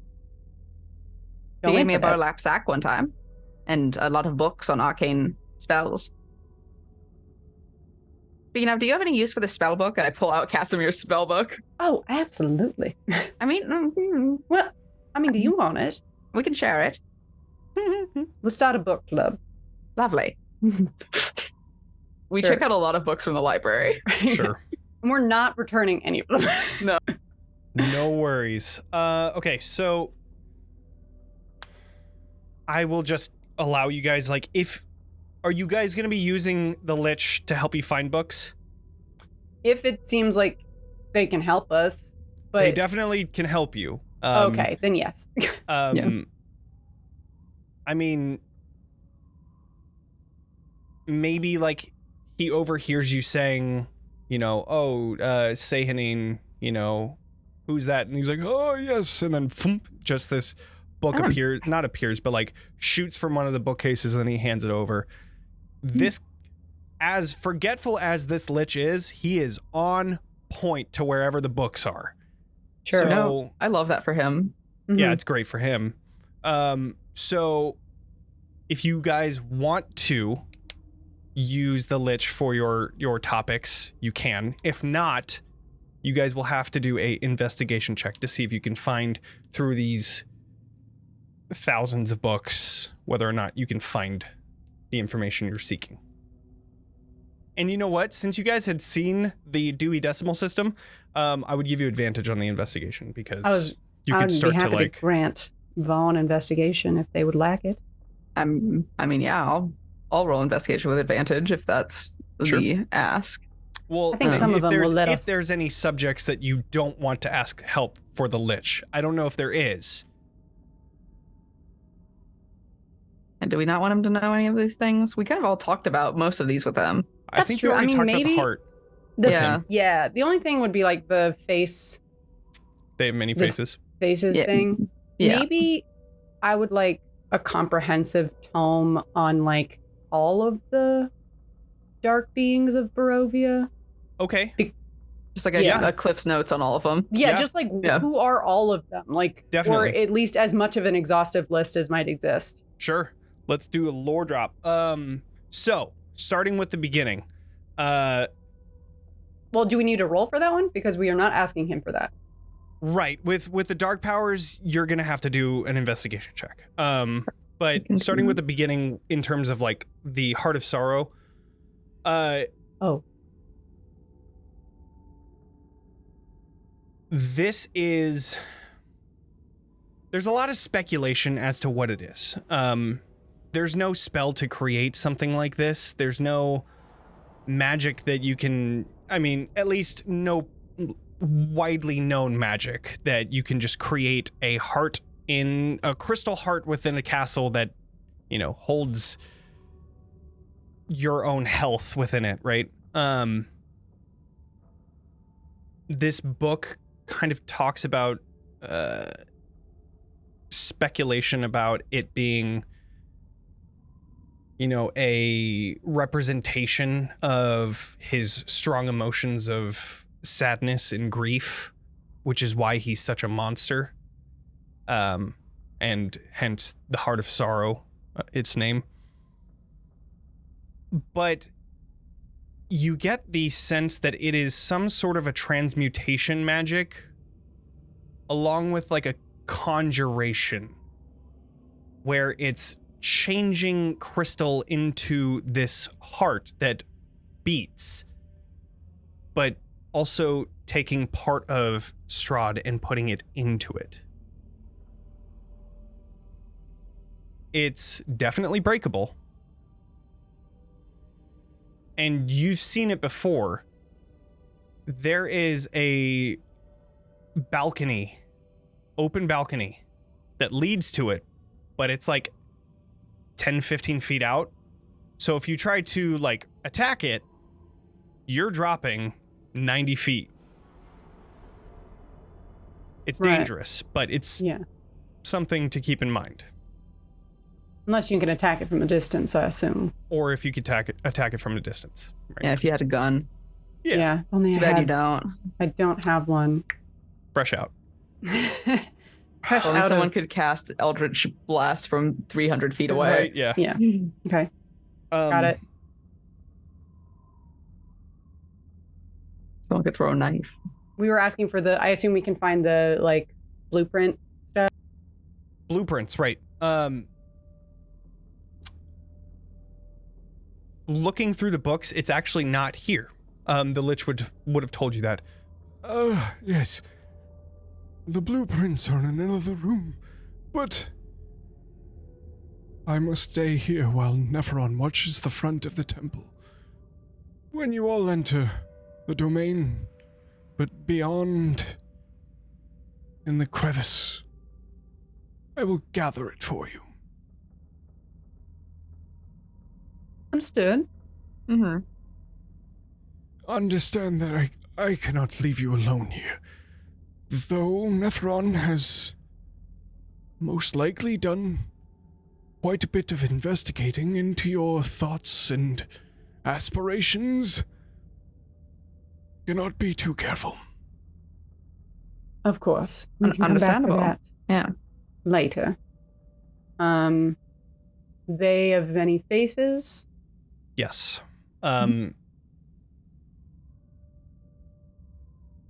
She gave me a burlap sack one time, and a lot of books on arcane spells. Speaking of, do you have any use for the spell book? And I pull out Casimir's spell book. Oh, absolutely. I mean, Well, I mean, do you want it? we can share it. We'll start a book club. Lovely. We Sure. check out a lot of books from the library. Sure. And we're not returning any of them. No. No worries. Okay, so I will just allow you guys, like, are you guys going to be using the Lich to help you find books? If it seems like they can help us, but They definitely can help you. okay, then yes. Yeah. I mean, maybe, like, he overhears you saying, you know, Sehanin, you know, who's that? And he's like, oh, yes. And then thump, just this book not appears, but like shoots from one of the bookcases and then he hands it over. This, as forgetful as this Lich is, he is on point to wherever the books are. Sure. So, No, I love that for him. yeah, it's great for him. So if you guys want to use the Lich for your topics, you can. If not, you guys will have to do a investigation check to see if you can find through these thousands of books whether or not you can find the information you're seeking. And you know what? Since you guys had seen the Dewey Decimal System, I would give you advantage on the investigation because you could start be to happy like to grant Vaughn investigation if they would lack it. I mean, yeah, I'll roll investigation with advantage if that's Sure. the ask. Well, I think some of them will let if us. there's any subjects that you don't want to ask help for the Lich, I don't know if there is. And do we not want him to know any of these things? We kind of all talked about most of these with him. I That's think true. you already I mean, talked about the maybe- heart. Yeah. Yeah, the only thing would be like the faces They have many The- faces. Yeah. thing. Yeah. Maybe I would like a comprehensive tome on like all of the dark beings of Barovia. Okay, Just like a, Yeah. a Cliff's Notes on all of them. Yeah, Yeah. just like Yeah. who are all of them? Like, Definitely. or at least as much of an exhaustive list as might exist. sure. Let's do a lore drop. So starting with the beginning. Well, do we need a roll for that one? Because we are not asking him for that. Right. With the dark powers, you're gonna have to do an investigation check. But starting with the beginning in terms of like the Heart of Sorrow, Oh, this is there's a lot of speculation as to what it is. There's no spell to create something like this. There's no magic that you can, I mean, at least no widely known magic that you can just create a heart in a crystal heart within a castle that, you know, holds your own health within it, right? This book kind of talks about speculation about it being, you know, a representation of his strong emotions of sadness and grief, which is why he's such a monster. And hence the Heart of Sorrow, its name. But you get the sense that it is some sort of a transmutation magic along with like a conjuration where it's changing crystal into this heart that beats, but also taking part of Strahd and putting it into it. It's definitely breakable. And you've seen it before. There is a balcony, open balcony, that leads to it, but it's like 10, 15 feet out. So if you try to like attack it, you're dropping 90 feet. It's Right. dangerous, but it's yeah. something to keep in mind. Unless you can attack it from a distance, I assume. Or if you could attack it from a distance. Right? Yeah, if you had a gun. Yeah. Only Too bad you don't. I don't have one. Fresh out. Fresh Only out someone of, could cast Eldritch Blast from 300 feet away. Right, yeah. Yeah. Okay. Um, Got it. Someone could throw a knife. We were asking for I assume we can find the, like, blueprint stuff? Blueprints, right. Looking through the books, it's actually not here. The Lich would have told you that. Yes. The blueprints are in another room, but I must stay here while Nephron watches the front of the temple. When you all enter the domain, but beyond, in the crevice, I will gather it for you. Understood. Mm-hmm. Understand that I cannot leave you alone here. Though Nephron has most likely done quite a bit of investigating into your thoughts and aspirations, cannot be too careful. Of course. We can come back to Understandable. that Yeah. later. They have many faces. Yes. A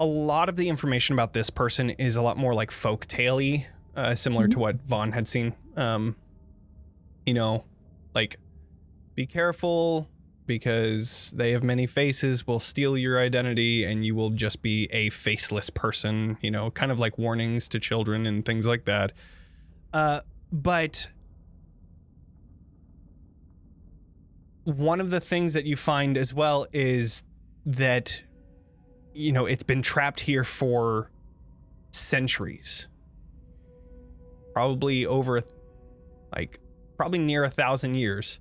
lot of the information about this person is a lot more like folk-tale-y, similar to what Vaughn had seen. You know, like, be careful because they have many faces, will steal your identity, and you will just be a faceless person, you know, kind of like warnings to children and things like that. But one of the things that you find as well is that, you know, it's been trapped here for centuries. Probably over, like, probably near 1,000 years.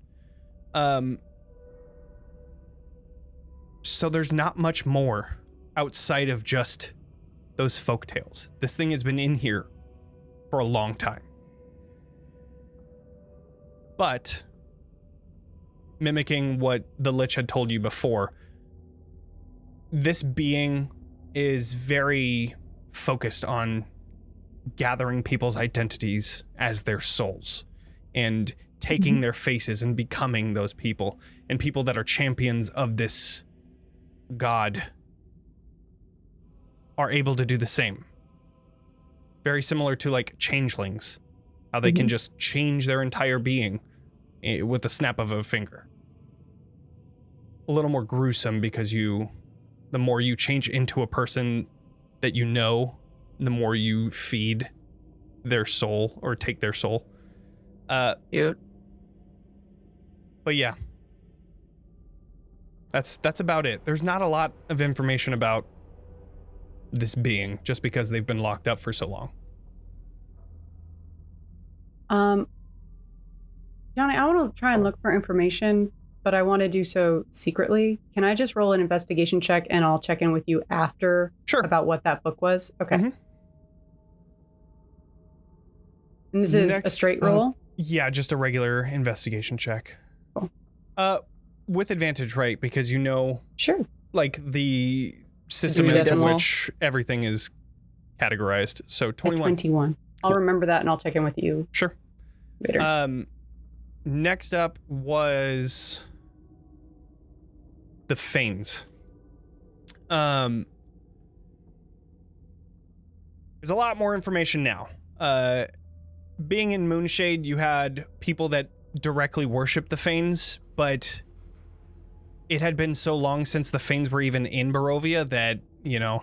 So there's not much more outside of just those folk tales. This thing has been in here for a long time. But, mimicking what the Lich had told you before, this being is very focused on gathering people's identities as their souls and taking their faces and becoming those people, and people that are champions of this god are able to do the same. Very similar to like changelings, how they can just change their entire being with the snap of a finger. A little more gruesome because the more you change into a person that you know, the more you feed their soul or take their soul. Cute. But yeah, that's about it. There's not a lot of information about this being just because they've been locked up for so long. Jonny, I want to try and look for information, but I want to do so secretly. Can I just roll an investigation check and I'll check in with you after about what that book was? Okay. Mm-hmm. And this is a straight roll? Yeah, just a regular investigation check. Cool. With advantage, right? Because you know, sure, like the system as to which everything is categorized. So 21. 21. I'll remember that and I'll check in with you. Sure. Later. Next up was the Fanes. There's a lot more information now. Being in Moonshade, you had people that directly worship the Fanes, but it had been so long since the Fanes were even in Barovia that, you know,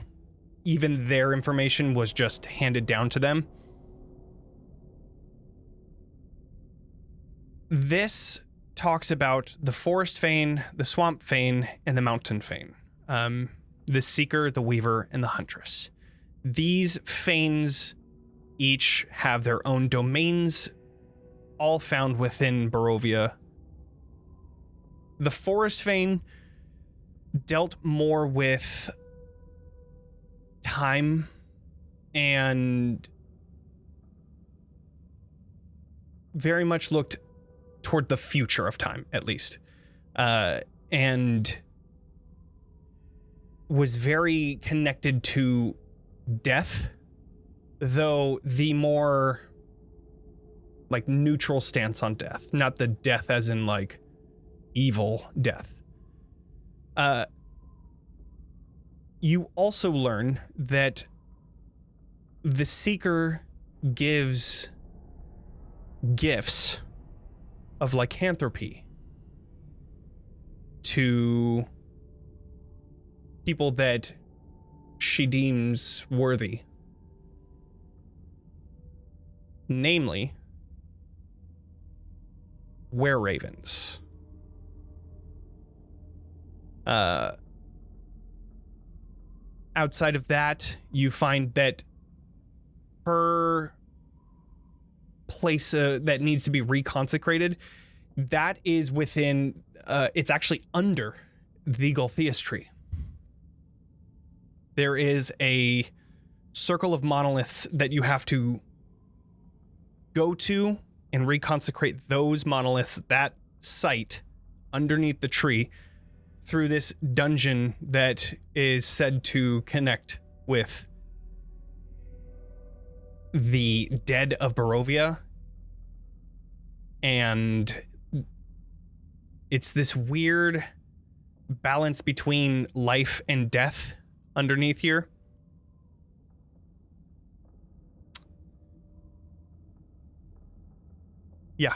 even their information was just handed down to them. This talks about the Forest Fane, the Swamp Fane, and the Mountain Fane. The Seeker, the Weaver, and the Huntress. These Fanes each have their own domains, all found within Barovia. The Forest Fane dealt more with time and very much looked toward the future of time, at least, and was very connected to death, though the more like neutral stance on death, not the death as in like you also learn that the Seeker gives gifts of lycanthropy to people that she deems worthy. Namely, were-ravens. Outside of that, you find that her place that needs to be reconsecrated, that is within, it's actually under the Golthias tree. There is a circle of monoliths that you have to go to and reconsecrate those monoliths, that site underneath the tree, through this dungeon that is said to connect with the dead of Barovia. And it's this weird balance between life and death underneath here. Yeah,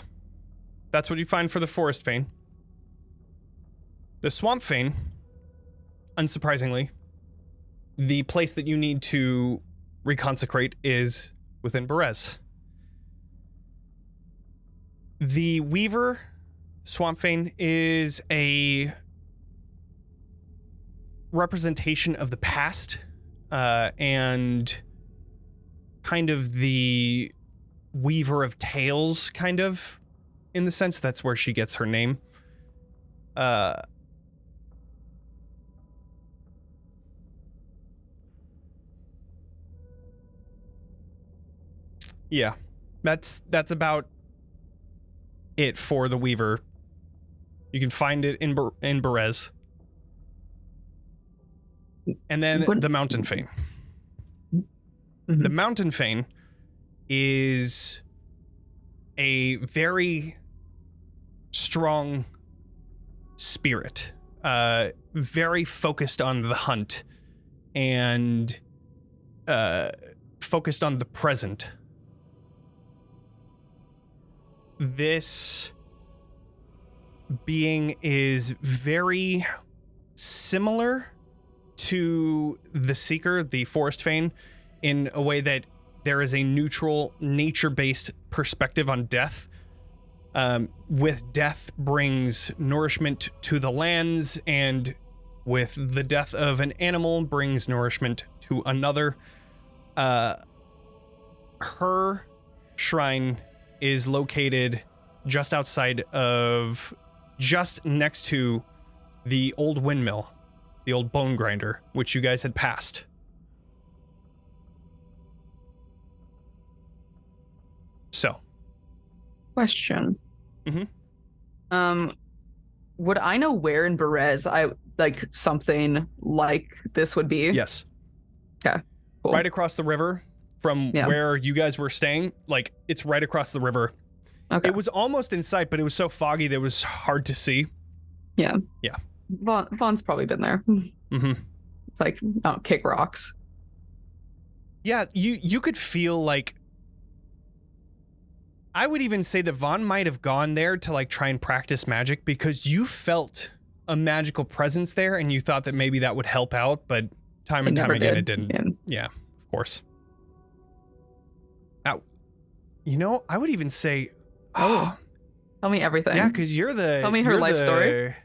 that's what you find for the Forest Fane. The Swamp Fane, unsurprisingly, the place that you need to reconsecrate is within Berez. The Weaver Swamp Fane is a representation of the past, and kind of the Weaver of Tales, kind of, in the sense that's where she gets her name. Yeah, that's about it for the Weaver. You can find it in Berez. And then the Mountain Fane. Mm-hmm. The Mountain Fane is a very strong spirit, very focused on the hunt and focused on the present. This being is very similar to the Seeker, the Forest Fane, in a way that there is a neutral, nature-based perspective on death. With death brings nourishment to the lands, and with the death of an animal brings nourishment to another. Her shrine is located just next to the old windmill, the old bone grinder, which you guys had passed. So. Question. Mm-hmm. Would I know where in Berez something like this would be? Yes. Okay. Cool. Right across the river from where you guys were staying. Like, it's right across the river. Okay. It was almost in sight, but it was so foggy that it was hard to see. Yeah. Yeah. Vaughn's probably been there. Mm-hmm. It's like, kick rocks. Yeah, you could feel like, I would even say that Vaughn might have gone there to try and practice magic, because you felt a magical presence there and you thought that maybe that would help out, but time and time again it didn't. Yeah, of course. Now, I would even say, tell me everything. Yeah, because tell me her life story.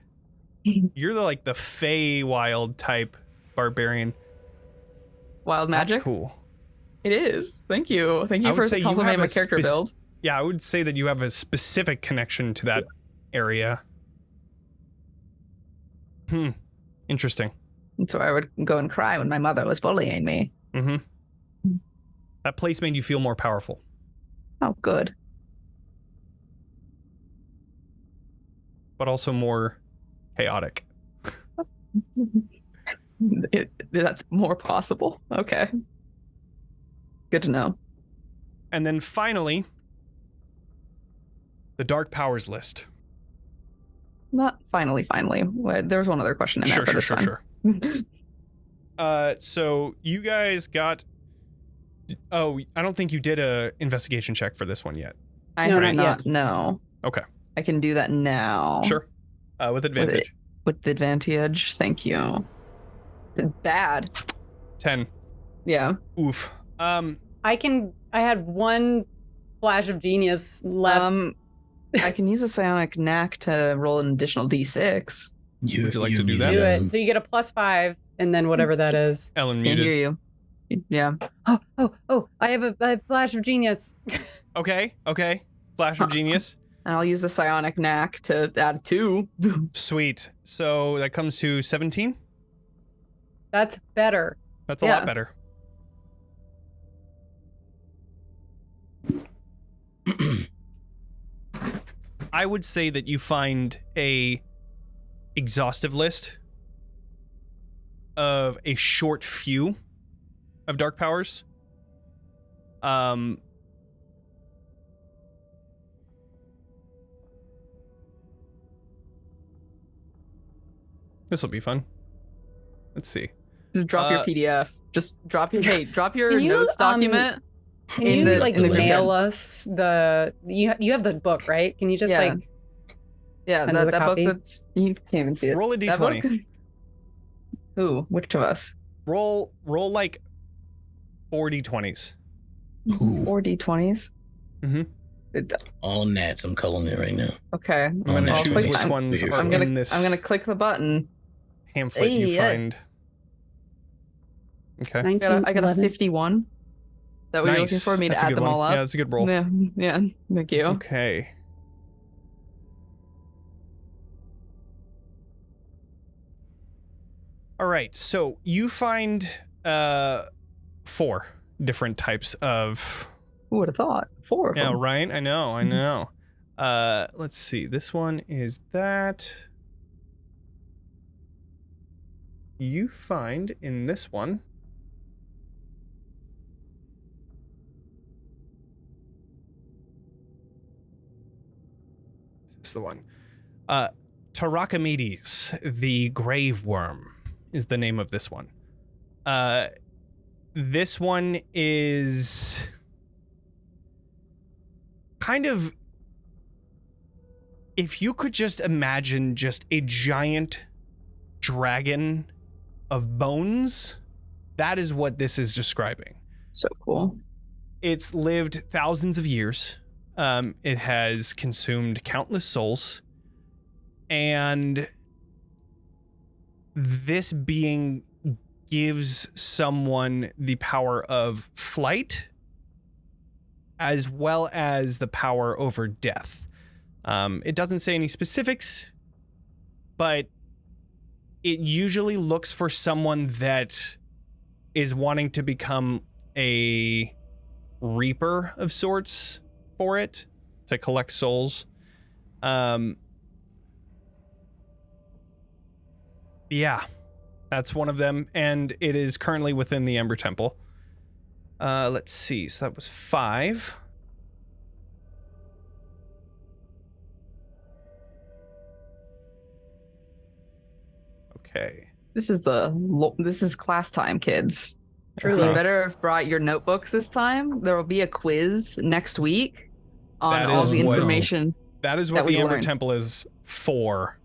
You're the Fey wild type barbarian. Wild magic? That's cool. It is. Thank you. Thank you for complimenting my character build. Yeah, I would say that you have a specific connection to that area. Interesting. So I would go and cry when my mother was bullying me. Mm-hmm. That place made you feel more powerful. Oh, good. But also more chaotic. That's more possible. Okay. Good to know. And then finally, the Dark Powers list. Not finally. There's one other question in there. Sure. So you guys got... Oh, I don't think you did a investigation check for this one yet. I No, have not not. yet. No. Okay. I can do that now. Sure. With advantage. With advantage. Thank you. Bad. 10. Yeah. Oof. I had one flash of genius left. I can use a psionic knack to roll an additional d6. Would you like to do that? Do it. So you get a +5, and then whatever that is. Ellen Can't muted. hear you. Yeah. Oh! I have a flash of genius. Okay. Flash of genius. And I'll use a psionic knack to add 2. Sweet. So that comes to 17. That's better. That's a lot better. I would say that you find a exhaustive list of a short few of dark powers. This will be fun. Let's see. Just drop your PDF. Just drop your drop your Can you, notes document. Can in you the- like in the mail group us the you have the book, right? Can you just Yeah. like Yeah, send us a that book copy? that's you can't even see it. Roll a That book- d20. Who? Which of us? Roll like 4 d20s. Ooh, 4 d20s. Mhm. all nats. I'm calling it right now. Okay. I'm going to I'll choose click- which I'm- ones are I'm in this I'm gonna click the button. pamphlet you Hey, find. Okay. 19, I got a 11. 51. Is that what you're looking for me That's to a add good them one. all up? Yeah, that's a good roll. Yeah. Thank you. Okay. All right, so you find 4 different types of... Who would have thought? 4 of Yeah, them. right? I know. Let's see. This one is that. You find in this one... This is the one. Tarachamedes, the grave worm, is the name of this one. This one is kind of, if you could just imagine just a giant dragon of bones, that is what this is describing. So cool. It's lived thousands of years. It has consumed countless souls. And this being gives someone the power of flight as well as the power over death. It doesn't say any specifics, but it usually looks for someone that is wanting to become a reaper of sorts for it, to collect souls. Yeah, that's one of them, and it is currently within the Ember Temple. Let's see, so that was 5. Okay. This is class time, kids. Truly. You better have brought your notebooks this time. There will be a quiz next week on That all is the what- information. That is what that we the Ember learned. Temple is for.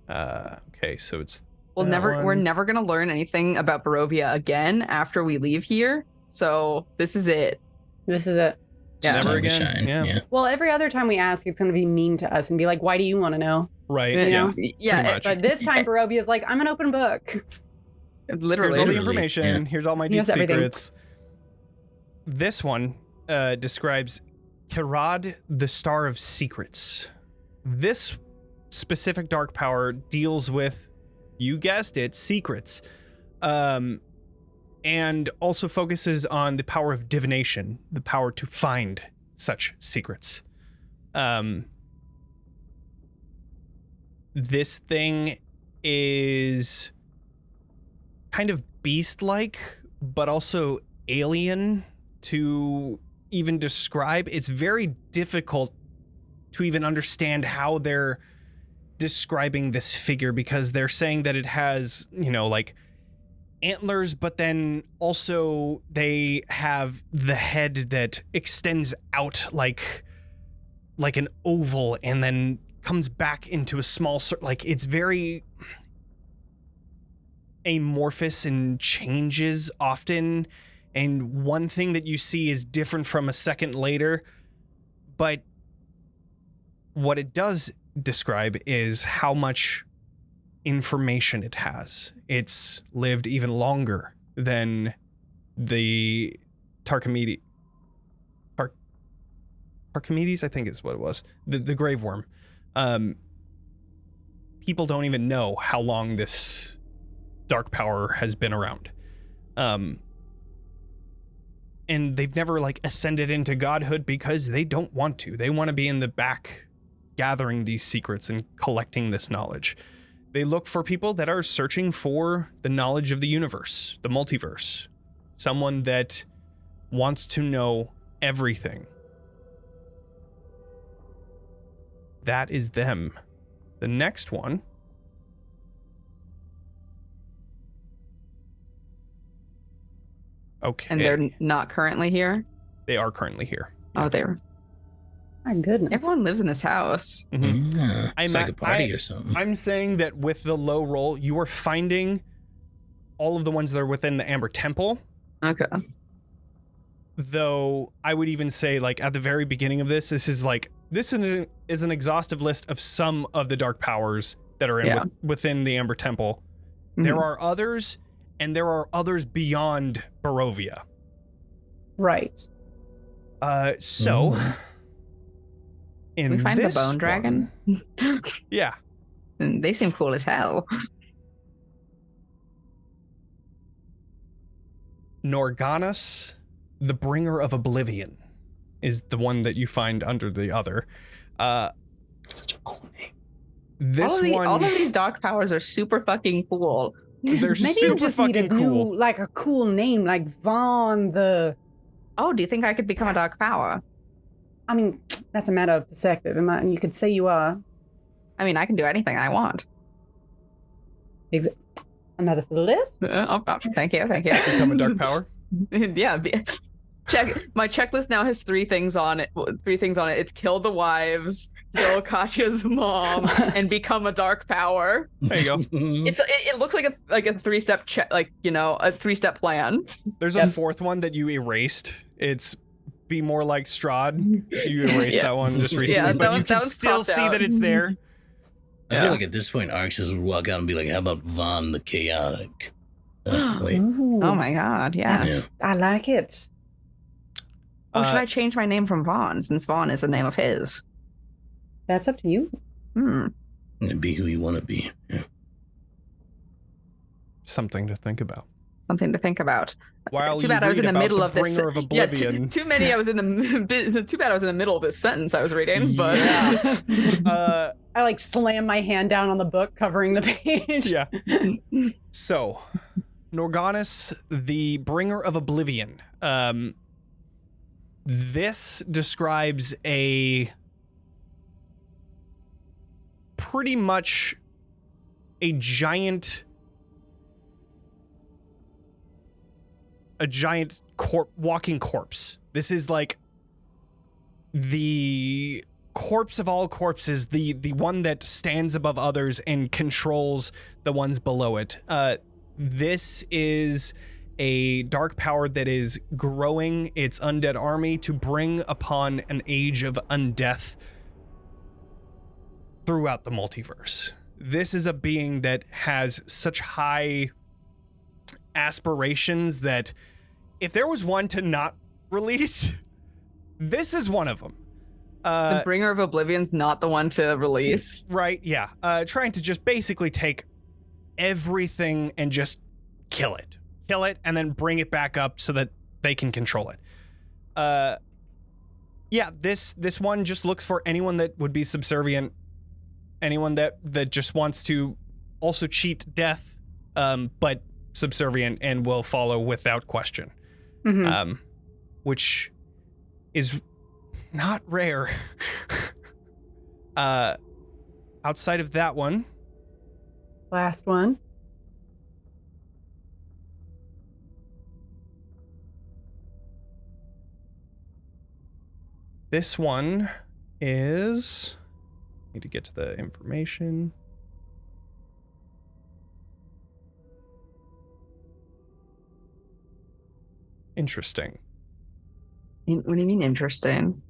Okay, so it's We're one. never gonna learn anything about Barovia again after we leave here. So this is it. This is it. Yeah. Never Time to again. shine. Yeah. Well, every other time we ask, it's going to be mean to us and be like, "Why do you want to know?" right. You Yeah. know? Yeah, Pretty much. But this time, Barovia is like, "I'm an open book." literally. Here's all the Literally, information. yeah. Here's all my deep Here's everything. secrets. This one describes Kirad, the Star of Secrets. This specific dark power deals with, you guessed it, secrets. And also focuses on the power of divination, the power to find such secrets. This thing is kind of beast-like, but also alien to even describe. It's very difficult to even understand how they're describing this figure, because they're saying that it has, like antlers, but then also they have the head that extends out like an oval and then comes back into a small circle. Like, it's very amorphous and changes often. And one thing that you see is different from a second later. But what it does describe is how much information it has. It's lived even longer than the Archimedes, I think is what it was. The grave worm. People don't even know how long this dark power has been around. And they've never like ascended into godhood because they don't want to. They want to be in the back gathering these secrets and collecting this knowledge. They look for people that are searching for the knowledge of the universe, the multiverse. Someone that wants to know everything. That is them. The next one. Okay. And they're not currently here? They are currently here. Oh, they're... My goodness. Everyone lives in this house. Mm-hmm. It's like a party or something. I'm saying that with the low roll, you are finding all of the ones that are within the Amber Temple. Okay. Though I would even say, like, at the very beginning of this is an exhaustive list of some of the dark powers that are within the Amber Temple. Mm-hmm. There are others, and there are others beyond Barovia. Right. So... Can we find the bone dragon? Yeah. They seem cool as hell. Norganas, the bringer of oblivion, is the one that you find under the other. Such a cool name. All of these dark powers are super fucking cool. They're Maybe super you just need fucking a cool. new, like a cool name, like Vaughn the... Oh, do you think I could become a dark power? I mean, that's a matter of perspective. You could say you are. I mean, I can do anything I want. Another for the list? Thank you. Become a dark power? Yeah. Check. My checklist now has 3 things on it. It's kill the wives, kill Katya's mom, and become a dark power. There you go. It looks like a 3-step check, like, you know, a 3-step plan. There's a 4th one that you erased. It's be more like Strahd. You erased that one just recently, but you can still see that it's there. I feel like at this point, Arxes would walk out and be like, how about Vaughn the Chaotic? Wait. Ooh, Oh my god, yes. I like it. Oh, should I change my name from Vaughn, since Vaughn is the name of his? That's up to you. And be who you want to be. Yeah. Something to think about. Something to think about. While too bad I was in the middle of this. Bringer of Oblivion. Too many. Too bad I was in the middle of this sentence I was reading. But I like slam my hand down on the book covering the page. Yeah. So, Norganas, the bringer of oblivion. This describes pretty much a giant walking corpse. This is like the corpse of all corpses, the one that stands above others and controls the ones below it. This is a dark power that is growing its undead army to bring upon an age of undeath throughout the multiverse. This is a being that has such high aspirations that if there was one to not release, this is one of them. the bringer of oblivion's not the one to release. Right, yeah. Trying to just basically take everything and just kill it, and then bring it back up so that they can control it. Yeah, this one just looks for anyone that would be subservient, anyone that just wants to also cheat death, but subservient and will follow without question. Mm-hmm. Which is not rare. Outside of that one. Last one. This one is... Need to get to the information. Interesting. What do you mean interesting?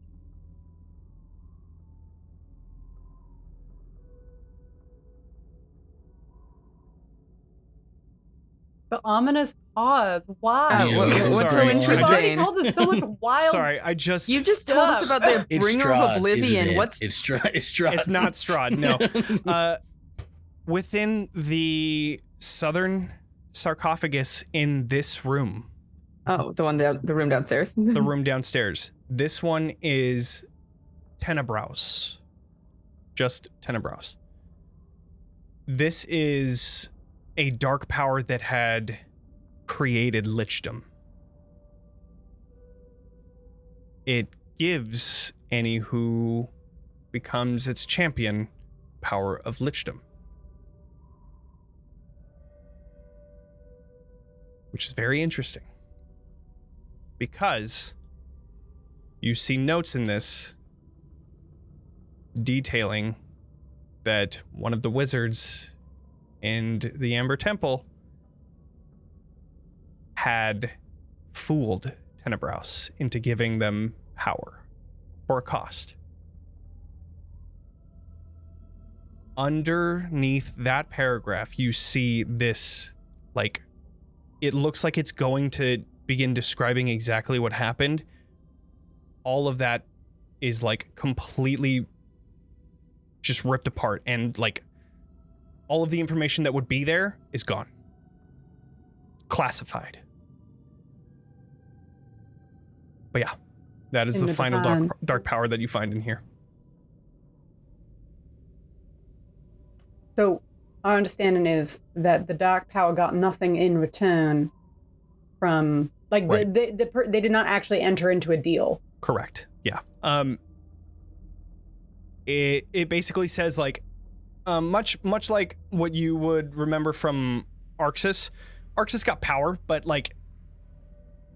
The ominous pause. Why? Yeah, what's so sorry. You've already interesting? told us so much wild. Sorry, I just... You just told us about the It's bringer Strahd, of oblivion. isn't it? What's It's Strahd. It's not Strahd, no. Within the southern sarcophagus in this room, the one the room downstairs? the room downstairs, this one is Tenebrows. Just Tenebrows. This is a dark power that had created lichdom. It gives any who becomes its champion power of lichdom. Which is very interesting. Because you see notes in this detailing that one of the wizards in the Amber Temple had fooled Tenebrows into giving them power for a cost. Underneath that paragraph, you see this, like, it looks like it's going to begin describing exactly what happened. All of that is, like, completely just ripped apart, and, like, all of the information that would be there is gone. Classified. But yeah, that is In the the final Devans. dark power that you find in here. So our understanding is that the dark power got nothing in return from, like, Right. they did not actually enter into a deal. Correct. Yeah. It basically says, like, much like what you would remember from Arxes. Arxes got power, but, like,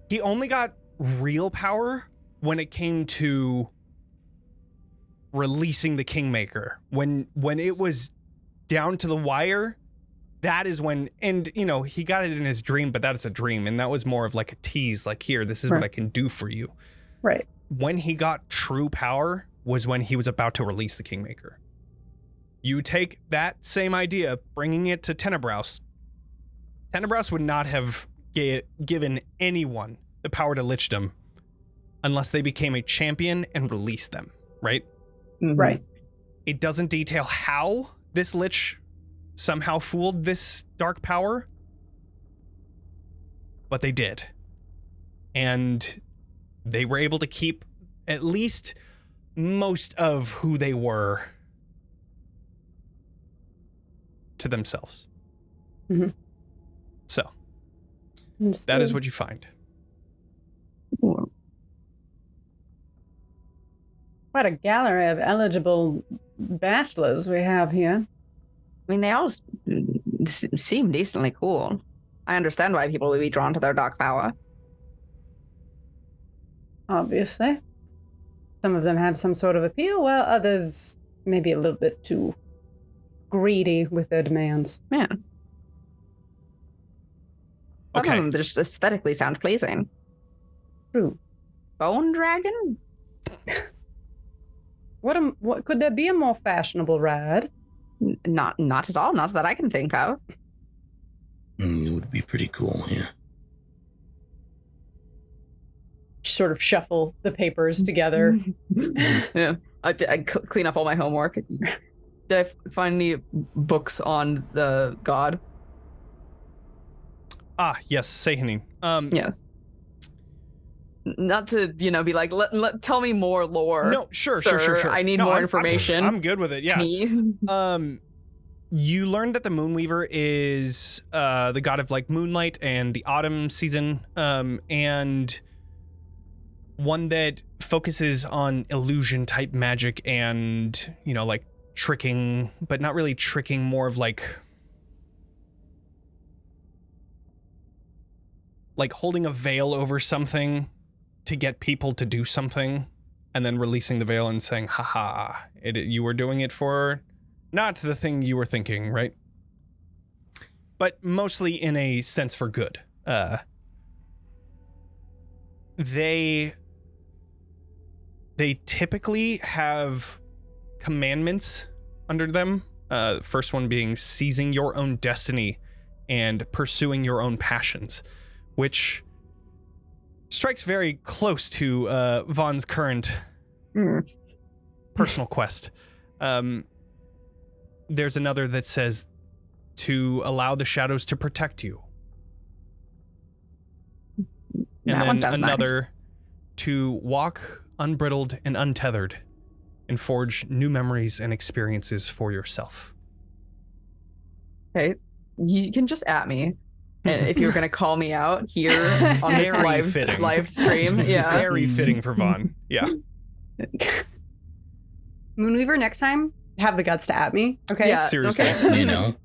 he only got real power when it came to releasing the Kingmaker. When it was down to the wire, that is when, and, you know, he got it in his dream, but that is a dream, and that was more of like a tease, like, here, this is what Right. I can do for you. Right. When he got true power was when he was about to release the Kingmaker. You take that same idea, bringing it to Tenebrows. Tenebrows would not have given anyone the power to lichdom unless they became a champion and released them, right? Mhm. Right. It doesn't detail how this lich somehow fooled this dark power, but they did. And they were able to keep at least most of who they were to themselves. Mhm. So, that is what you find. Ooh. What a gallery of eligible bachelors we have here. I mean, they all seem decently cool. I understand why people would be drawn to their dark power. Obviously. Some of them have some sort of appeal, while others maybe a little bit too greedy with their demands. Yeah. Some Okay. of them just aesthetically sound pleasing. True. Bone dragon? What could there be a more fashionable ride? Not at all. Not that I can think of. It would be pretty cool, yeah. Sort of shuffle the papers together. Yeah. I clean up all my homework. Did I find any books on the god? Ah, yes, Sehanin. Yes. Not to, be like, tell me more lore. No, sure. sir. I need No, more I'm information. I'm good with it, yeah. Me. You learned that the Moonweaver is the god of, like, moonlight and the autumn season, and one that focuses on illusion type magic and, like, tricking, but not really tricking, more of like holding a veil over something to get people to do something, and then releasing the veil and saying, haha, you were doing it for not the thing you were thinking, right? But mostly in a sense for good. They typically have commandments under them. First one being seizing your own destiny and pursuing your own passions, which strikes very close to Vaughn's current personal quest. There's another that says to allow the shadows to protect you. And That one then sounds another nice. to walk unbridled and untethered and forge new memories and experiences for yourself. Okay, you can just at me. And if you're going to call me out here on this Very fitting. live stream, yeah. Very fitting for Vaughn. Yeah. Moonweaver, next time, have the guts to at me. Okay. Yeah, Seriously. okay. You know,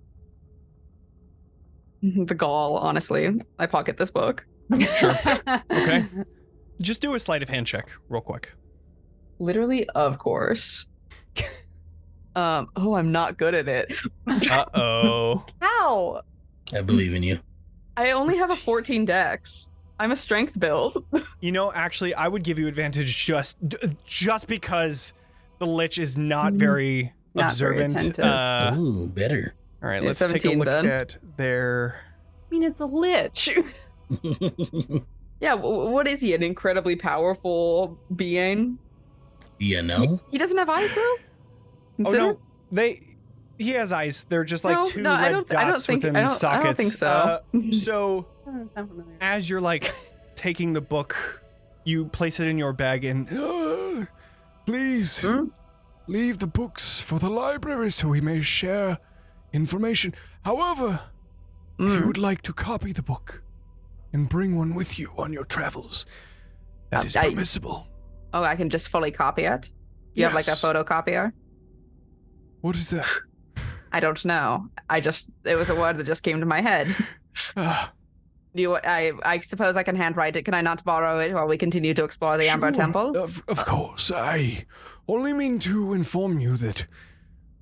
The gall, honestly. I pocket this book. Sure. Okay. Just do a sleight of hand check real quick. Literally, of course. I'm not good at it. Uh-oh. How? I believe in you. I only have a 14 dex. I'm a strength build. You know, actually, I would give you advantage just because the Lich is not very Not very observant. attentive. Ooh, better. All right, Yeah, let's take a 17 look then. at their... I mean, it's a lich. Yeah, what is he? An incredibly powerful being? You know? He doesn't have eyes, though? Consider? Oh, no. He has eyes. They're just like two I red don't dots think, within I don't sockets. think so. So... Doesn't sound familiar. As you're like taking the book, you place it in your bag and Please, leave the books for the library so we may share information. However, if you would like to copy the book and bring one with you on your travels, that is permissible. Oh, I can just fully copy it? You have like a Yes. photocopier? What is that? I don't know. It was a word that just came to my head. Ah, I suppose I can handwrite it. Can I not borrow it while we continue to explore the Amber sure. Temple? Of course. I only mean to inform you that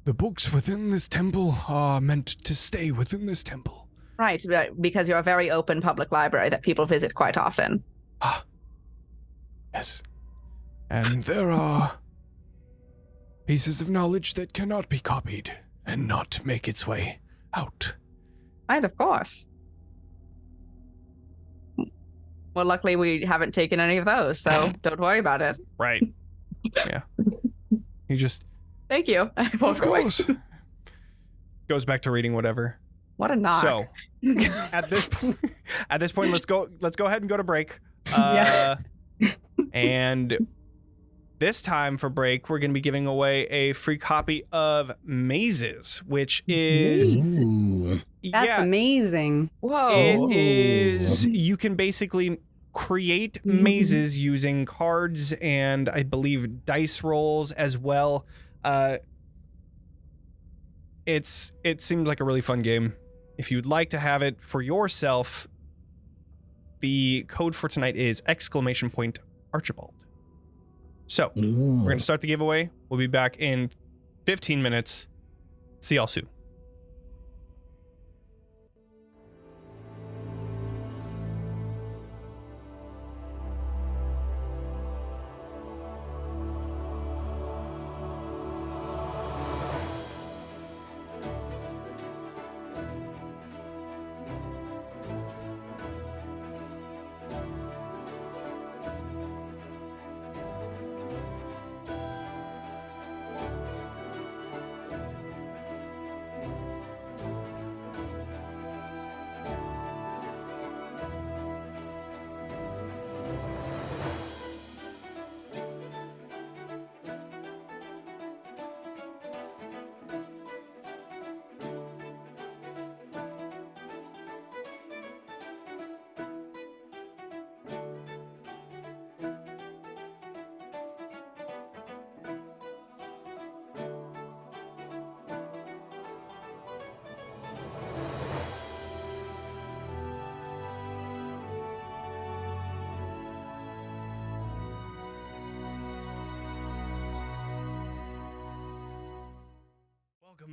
the books within this temple are meant to stay within this temple. Right, because you're a very open public library that people visit quite often. Ah. Yes. And there are pieces of knowledge that cannot be copied and not make its way out. Right, of course. Well, luckily we haven't taken any of those, so don't worry about it. right. Yeah. He just Thank you. Of course. goes back to reading whatever. What a knock. So at this point, let's go ahead and go to break. Yeah. And this time for break, we're going to be giving away a free copy of Mazes, which is Ooh. That's amazing. Whoa. It is, you can basically create mazes using cards and I believe dice rolls as well. It seems like a really fun game. If you'd like to have it for yourself, the code for tonight is !Archibald. So, Ooh. we're going to start the giveaway. We'll be back in 15 minutes. See y'all soon.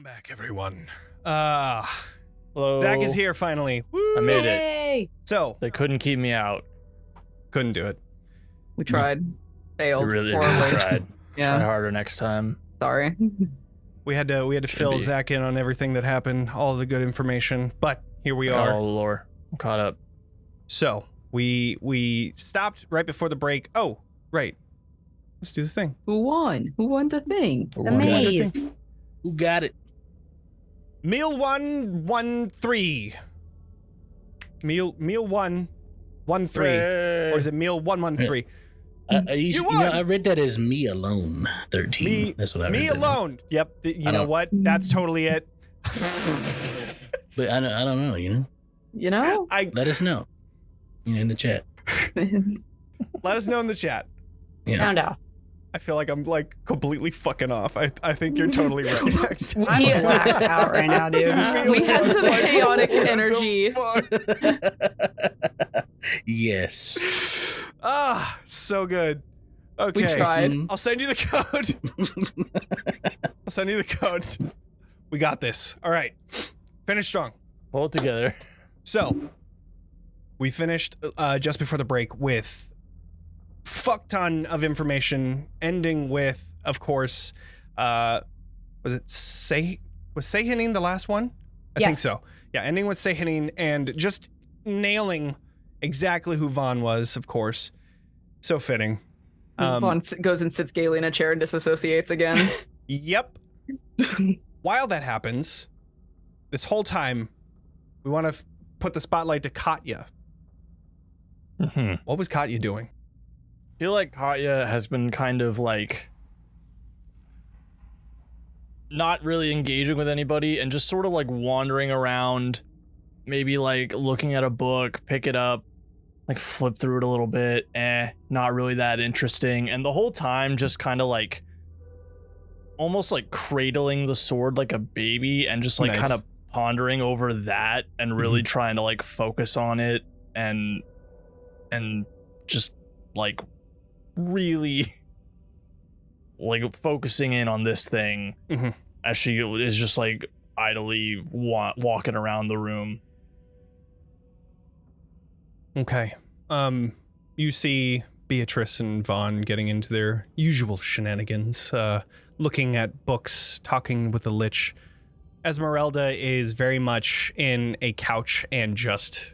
back, everyone. Hello. Zack is here finally. Woo! I made it. Yay! So, They couldn't keep me out. couldn't do it. We tried. Failed. We really horribly. tried. Yeah. Try harder next time. Sorry. We had to fill be. Zack in on everything that happened, all the good information, but here we Got are. all the lore. I'm caught up. So, we stopped right before the break. Oh, right. Let's do the thing. Who won? Who won the thing? The maze. Who got it? Meal 113. Meal 113. Or is it meal 113? I read that as me alone 13. That's what I read. Me that alone. Yep. You know don't- what? That's totally it. as. But I don't know, You know? Let us know. In the chat. Let us know in the chat. Yeah. Found out. I feel like I'm like completely fucking off. I think you're totally right. actually. I'm blacked out right now, dude. We had some chaotic What the energy. fuck? Yes. Ah, so good. We Okay. tried. Mhm. I'll send you the code. We got this. All right. Finish strong. Pull it together. So, we finished just before the break with fuck ton of information, ending with, of course, was Sehanin the last one? I think Yes. so. Yeah, ending with Sehanin and just nailing exactly who Vaughn was, of course. So fitting. Vaughn goes and sits gaily in a chair and disassociates again. Yep. While that happens, this whole time, we want to put the spotlight to Katya. I What was Katya doing? feel like Katya has been kind of like not really engaging with anybody and just sort of like wandering around, maybe like looking at a book, pick it up, like flip through it a little bit, not really that interesting. And the whole time just kind of like almost like cradling the sword like a baby and just like Nice. kind of pondering over that and really trying to like focus on it and just like really like focusing in on this thing Mhm. as she is just like idly walking around the room. Okay. You see Beatrice and Vaughn getting into their usual shenanigans, looking at books, talking with the Lich. Esmeralda is very much in a couch and just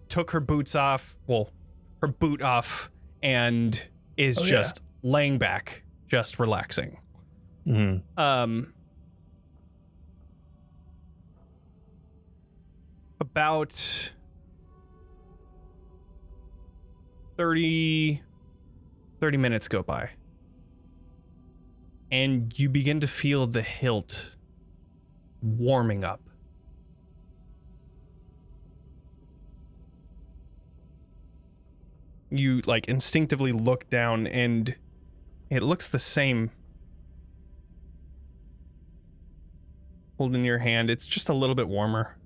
took her boots off, her boot off, and is just laying back, just relaxing. About 30 minutes go by, and you begin to feel the hilt warming up. You like instinctively look down and it looks the same. Holding your hand, it's just a little bit warmer.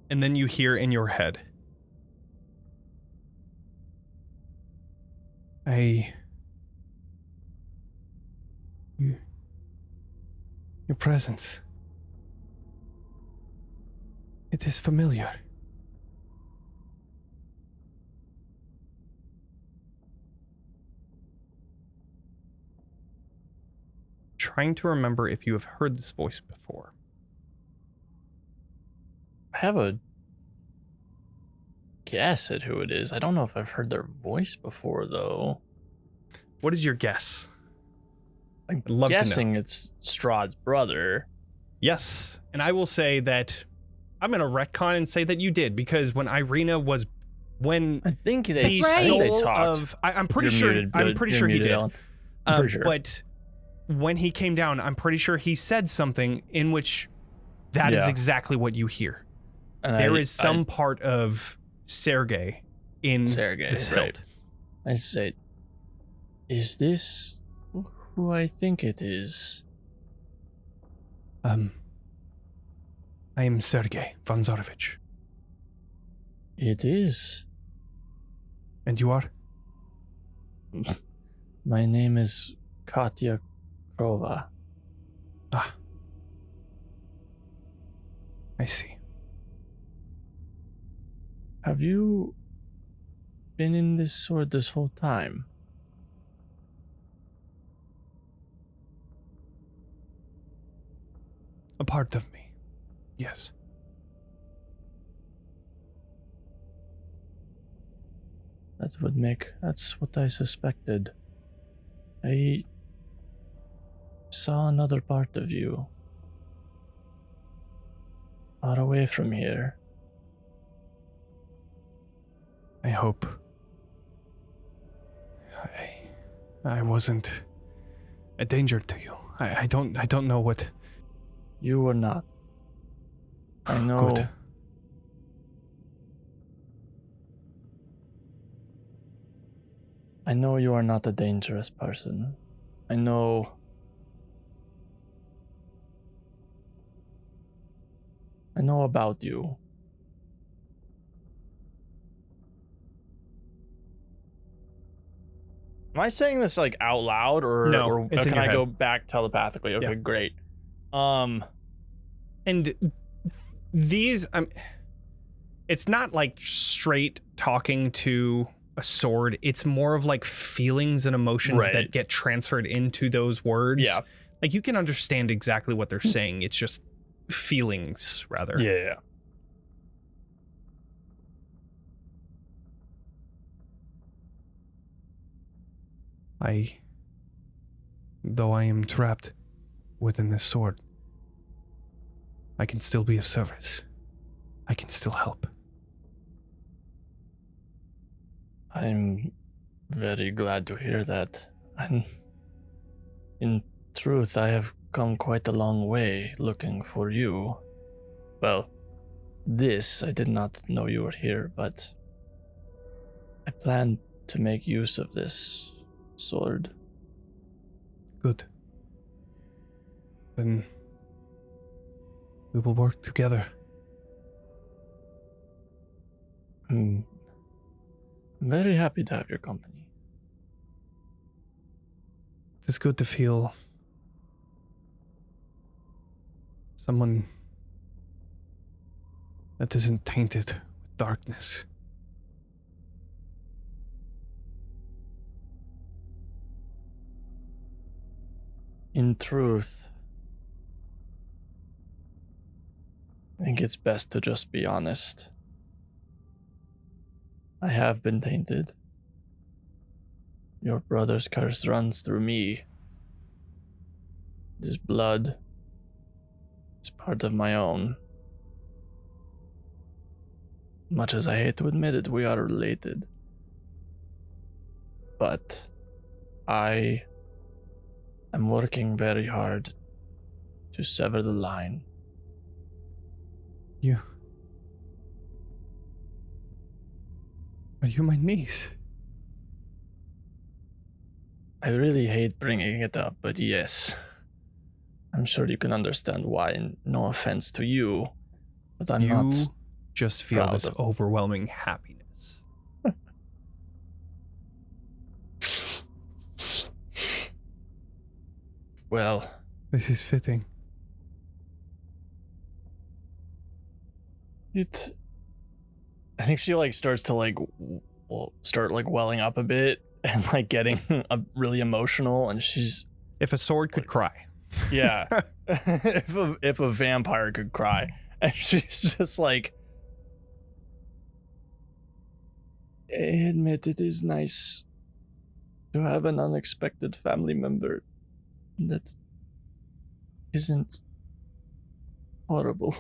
And then you hear in your head, your presence. It is familiar. Trying to remember if you have heard this voice before. I have a guess at who it is. I don't know if I've heard their voice before though. What is your guess? I'm I'd love to know. guessing it's Strahd's brother. Yes, and I will say that I'm gonna retcon and say that you did, because when Irina was, when I think they, the I think they soul talked. of, I'm pretty You're sure, muted, I'm bud. pretty You're sure he muted, did. Ellen. I'm pretty sure. But when he came down, I'm pretty sure he said something in which that is Yeah. exactly what you hear. And There is some part of Sergei in Sergei, this right. hilt. I said, is this who I think it is? I am Sergei Vanzarovich. It is. And you are? My name is Katya Prova. Ah. I see. Have you been in this sword this whole time? A part of me. Yes. That's what I suspected. I saw another part of you. Far away from here. I hope. I wasn't a danger to you. I don't know what. You were not. I know. Good. I know you are not a dangerous person. I know. I know about you. Am I saying this like out loud or No, or it's in can your I go head. back telepathically? Okay, Yeah. great. And these, it's not like straight talking to a sword. It's more of like feelings and emotions Right. that get transferred into those words. Yeah. Like you can understand exactly what they're saying. It's just feelings, rather. Yeah. Though I am trapped within this sword, I can still be of service. I can still help. I'm very glad to hear that. And in truth, I have come quite a long way looking for you. Well, I did not know you were here, but I plan to make use of this sword. Good. Then we will work together. I'm very happy to have your company. It is good to feel someone that isn't tainted with darkness. In truth, I think it's best to just be honest. I have been tainted. Your brother's curse runs through me. His blood is part of my own. Much as I hate to admit it, we are related. But I am working very hard to sever the line. Are you my niece? I really hate bringing it up, but yes. I'm sure you can understand why, and no offense to you, but I'm You not just feel proud this of- overwhelming happiness. Well, This is fitting. I think she like starts to like start like welling up a bit and like getting really emotional, and she's If a sword could cry. yeah. if a vampire could cry, and she's just like, I admit it is nice to have an unexpected family member that isn't horrible.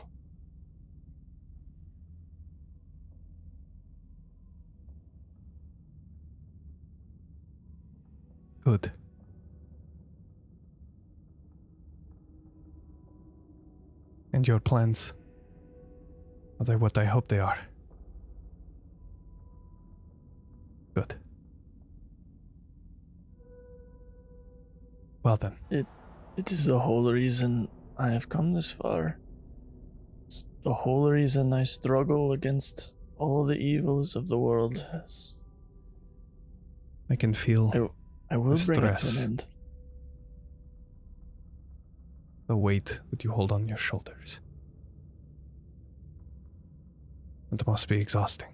Good. And your plans? Are they what I hope they are? Good. Well then. It is the whole reason I have come this far. It's the whole reason I struggle against all the evils of the world. I can feel I will bring it to stress. an end. the weight that you hold on your shoulders. It must be exhausting.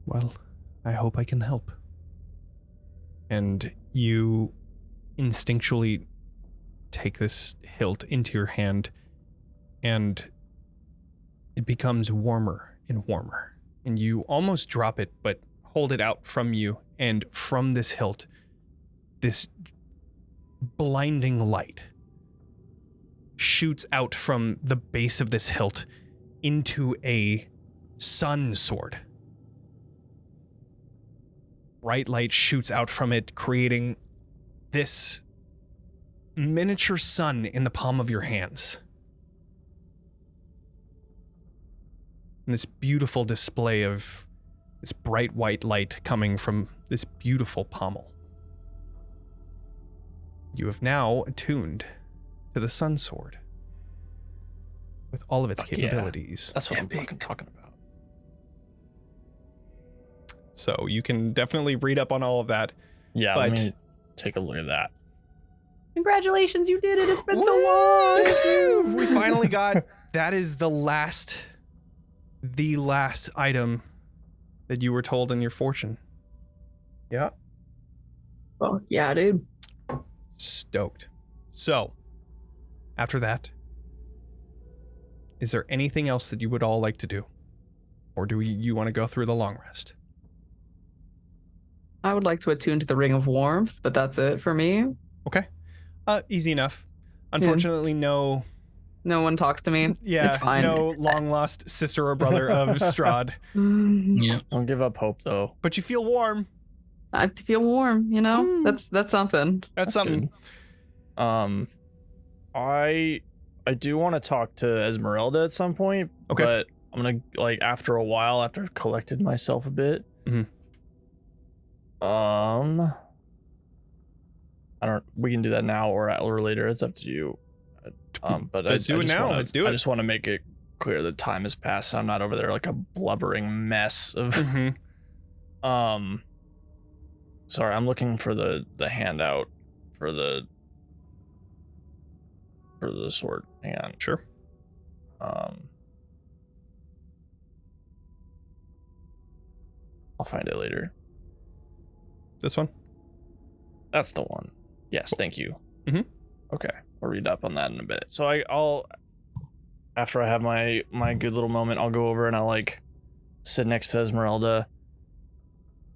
Well, I hope I can help. And you instinctually take this hilt into your hand, and it becomes warmer and warmer. And you almost drop it, but hold it out from you, and from this hilt, this blinding light shoots out from the base of this hilt into a sun sword. Bright light shoots out from it, creating this miniature sun in the palm of your hands. And this beautiful display of this bright white light coming from this beautiful pommel. You have now attuned to the sun sword with all of its capabilities. Yeah. That's what I'm fucking talking about. So you can definitely read up on all of that. Yeah, but let me take a look at that. Congratulations, you did it. It's been so long. We finally got, that is the last item that you were told in your fortune. Yeah. Oh, yeah, dude. Stoked. So, after that, is there anything else that you would all like to do? Or do you want to go through the long rest? I would like to attune to the Ring of Warmth, but that's it for me. Okay. Easy enough. Unfortunately, no one talks to me. Yeah, it's fine. no long lost sister or brother of Strahd. Yeah. Don't give up hope, though. But you feel warm. I feel warm, you know? That's something. That's something. Good. I do want to talk to Esmeralda at some point. Okay. But I'm gonna, like, after a while, after I've collected myself a bit. Mhm. We can do that now or later. It's up to you. But Let's do it now. Let's do it. I just want to make it clear that time has passed. So I'm not over there like a blubbering mess of. Mm-hmm. Sorry, I'm looking for the handout for the sword. Hang on. Sure. I'll find it later. This one? That's the one. Yes, thank you. Mhm. Okay, I'll read up on that in a bit. So I'll after I have my good little moment, I'll go over and I'll like sit next to Esmeralda.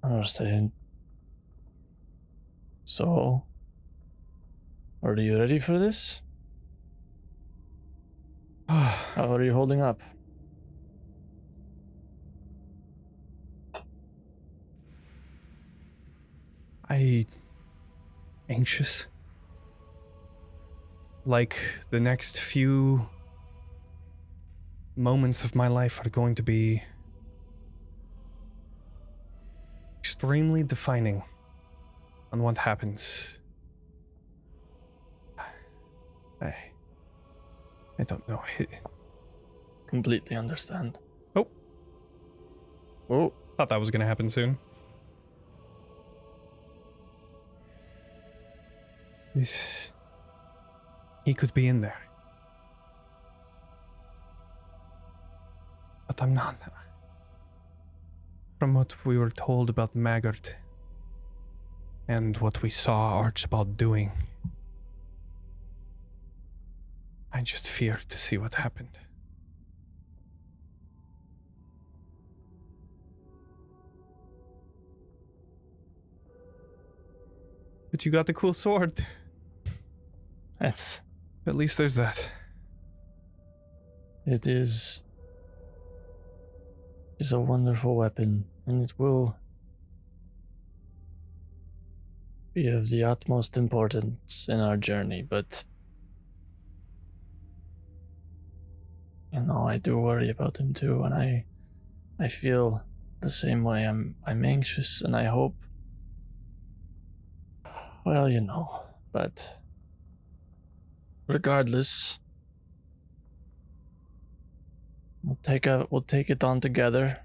I'll just say, so, are you ready for this? How are you holding up? Anxious. Like the next few moments of my life are going to be extremely defining on what happens. I don't know. Completely understand. Oh. Oh. Thought that was going to happen soon. He could be in there. But I'm not. From what we were told about Maggart and what we saw Archibald doing, I just feared to see what happened. But you got the cool sword. At least there's that. It is a wonderful weapon, and it will be of the utmost importance in our journey, but I do worry about him too, and I feel the same way. I'm anxious, and I hope, well, but regardless, we'll take it on together.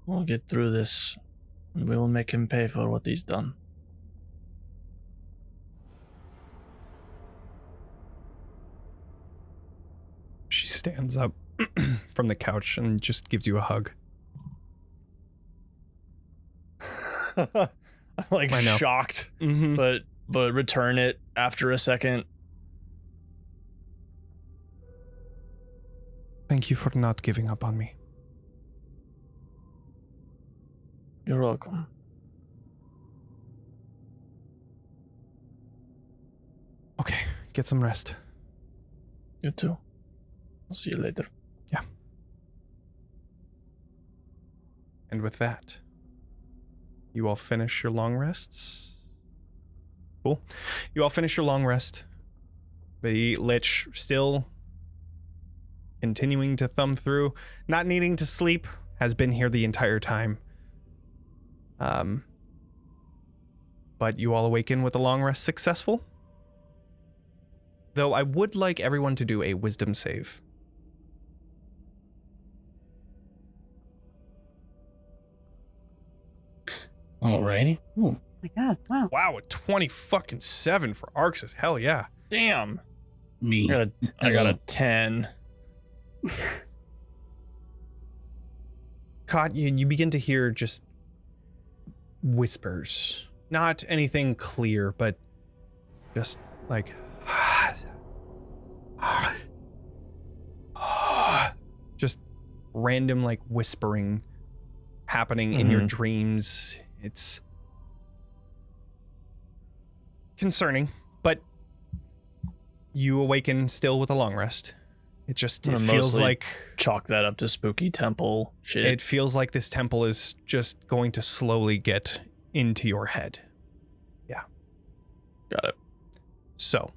We'll get through this, and we will make him pay for what he's done. She stands up from the couch and just gives you a hug. Like I know. shocked, Mm-hmm. but return it after a second. Thank you for not giving up on me. You're welcome. Okay, get some rest. You too. I'll see you later. Yeah. And with that, you all finish your long rests. Cool. You all finish your long rest. The Lich still continuing to thumb through, not needing to sleep, has been here the entire time. But you all awaken with a long rest successful. Though I would like everyone to do a wisdom save. Alrighty. Ooh. My God, wow. Wow, a 20-7 for Arxes. Hell yeah. Damn. Me. I got a 10. Katya, you begin to hear just whispers. Not anything clear, but just like just random like whispering happening in your dreams. It's concerning, but you awaken still with a long rest. It feels mostly like chalk that up to spooky temple shit. it feels like this temple is just going to slowly get into your head. Yeah. Got it. So,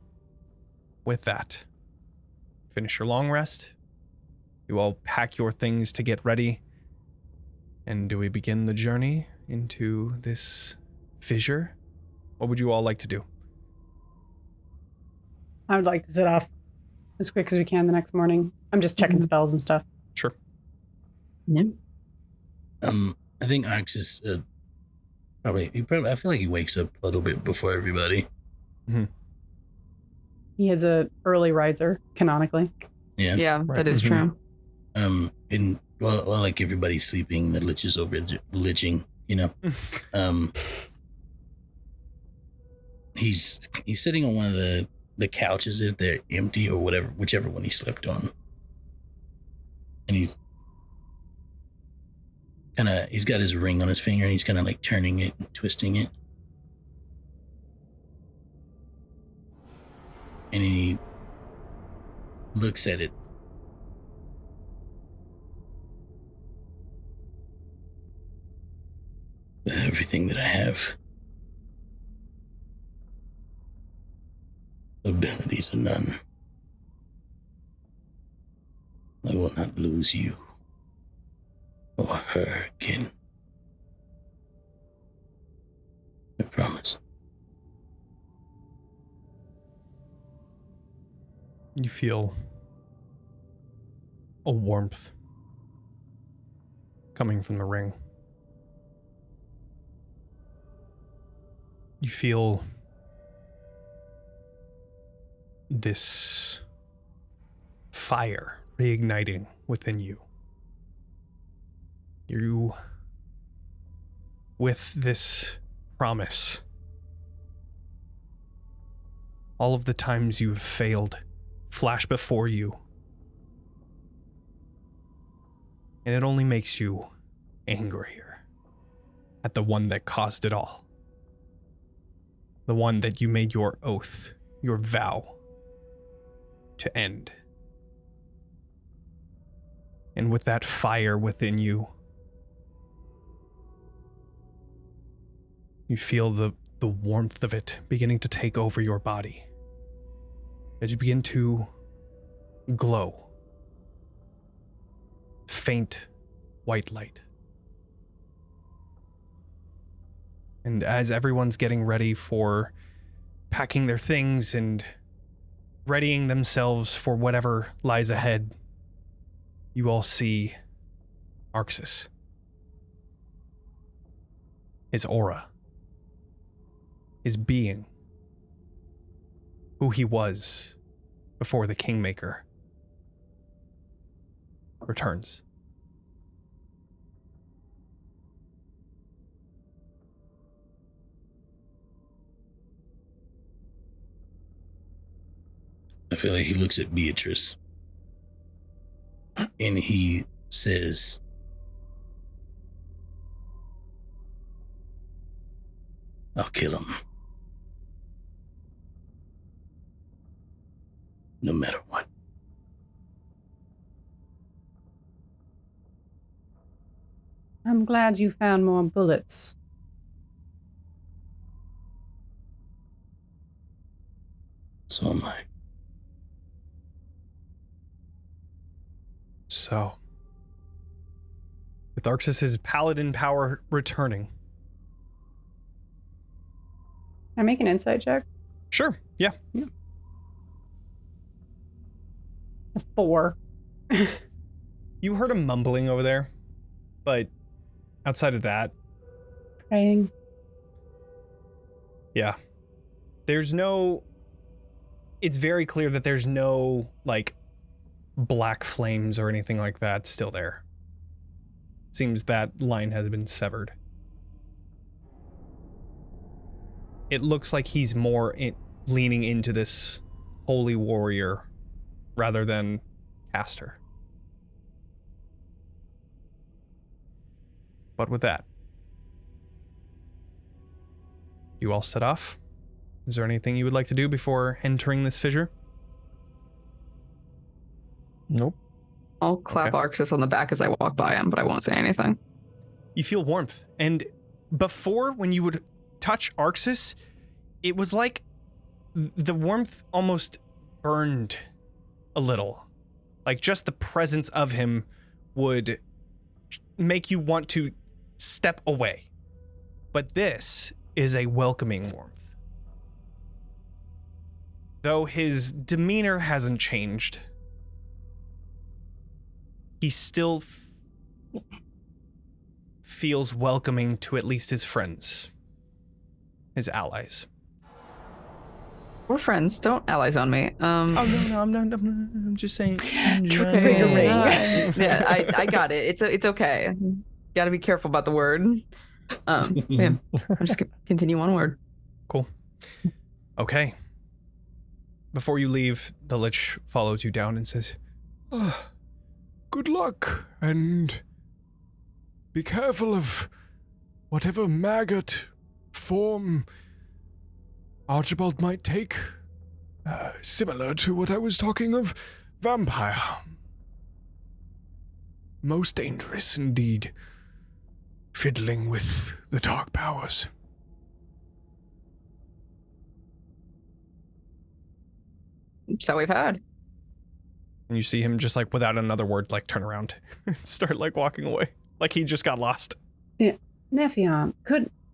with that, finish your long rest. You all pack your things to get ready. And do we begin the journey into this fissure? What would you all like to do? I would like to set off as quick as we can the next morning. I'm just checking spells and stuff. Sure. Yeah. I think Arxes probably. I feel like he wakes up a little bit before everybody. He is a early riser, canonically. Yeah. Yeah, Right. that is true. And while like everybody's sleeping, the Lich is over liching. You know. He's sitting on one of the couches if they're empty or whatever, whichever one he slept on. And he's got his ring on his finger and he's kind of like turning it and twisting it. And he looks at it. Everything that I have. Abilities are none. I will not lose you or her again. I promise. You feel a warmth coming from the ring. You feel this fire reigniting within you. You, with this promise, all of the times you've failed flash before you, and it only makes you angrier at the one that caused it all. The one that you made your oath, your vow, to end. And with that fire within you, you feel the warmth of it beginning to take over your body. As you begin to glow. Faint white light. And as everyone's getting ready for packing their things and readying themselves for whatever lies ahead, you all see Arxes. his aura, his being, who he was before the Kingmaker returns. I feel like he looks at Beatrice and he says, I'll kill him. No matter what. I'm glad you found more bullets. So am I. So, with Arxes' paladin power returning. Can I make an insight check? Sure, yeah. A 4. You heard him mumbling over there, but outside of that, Praying. yeah. It's very clear that there's no, like, black flames or anything like that still there. Seems that line has been severed. It looks like he's more leaning into this holy warrior rather than caster. But with that, you all set off? Is there anything you would like to do before entering this fissure? Nope. I'll clap Okay. Arxes on the back as I walk by him, but I won't say anything. You feel warmth. And before, when you would touch Arxes, it was like the warmth almost burned a little. Like just the presence of him would make you want to step away. But this is a welcoming warmth. Though his demeanor hasn't changed, he still feels welcoming to at least his friends, his allies. We're friends. Don't allies on me. Oh, no, I'm just saying. Triggering. Yeah, I got it. It's okay. Got to be careful about the word. Yeah, I'm just gonna continue onward. Cool. Okay. Before you leave, the Lich follows you down and says, Good luck, and be careful of whatever maggot form Archibald might take. Similar to what I was talking of, vampire. Most dangerous indeed, fiddling with the dark powers. So we've had. and you see him just like without another word, like turn around and start like walking away. Like he just got lost. Yeah. Nephion,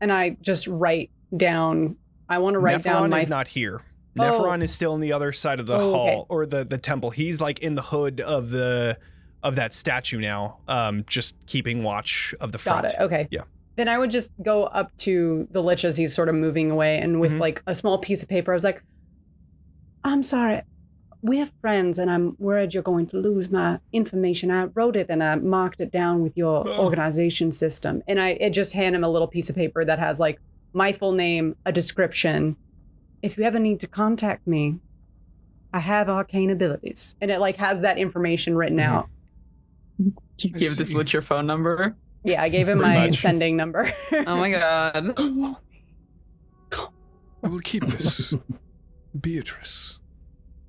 and I just write down, I want to write down Nephion is not here. Nephion is still on the other side of the hall, or the temple. He's like in the hood of that statue now, just keeping watch of the front. Got it. Okay. Yeah. Then I would just go up to the Lich as he's sort of moving away, and with like a small piece of paper, I was like, I'm sorry, we have friends, and I'm worried you're going to lose my information. I wrote it and I marked it down with your organization system. And I just hand him a little piece of paper that has like my full name, a description. If you ever need to contact me, I have arcane abilities. And it like has that information written out. You give this Lich your phone number? Yeah, I gave him my sending number. Oh my god. I will keep this. Beatrice.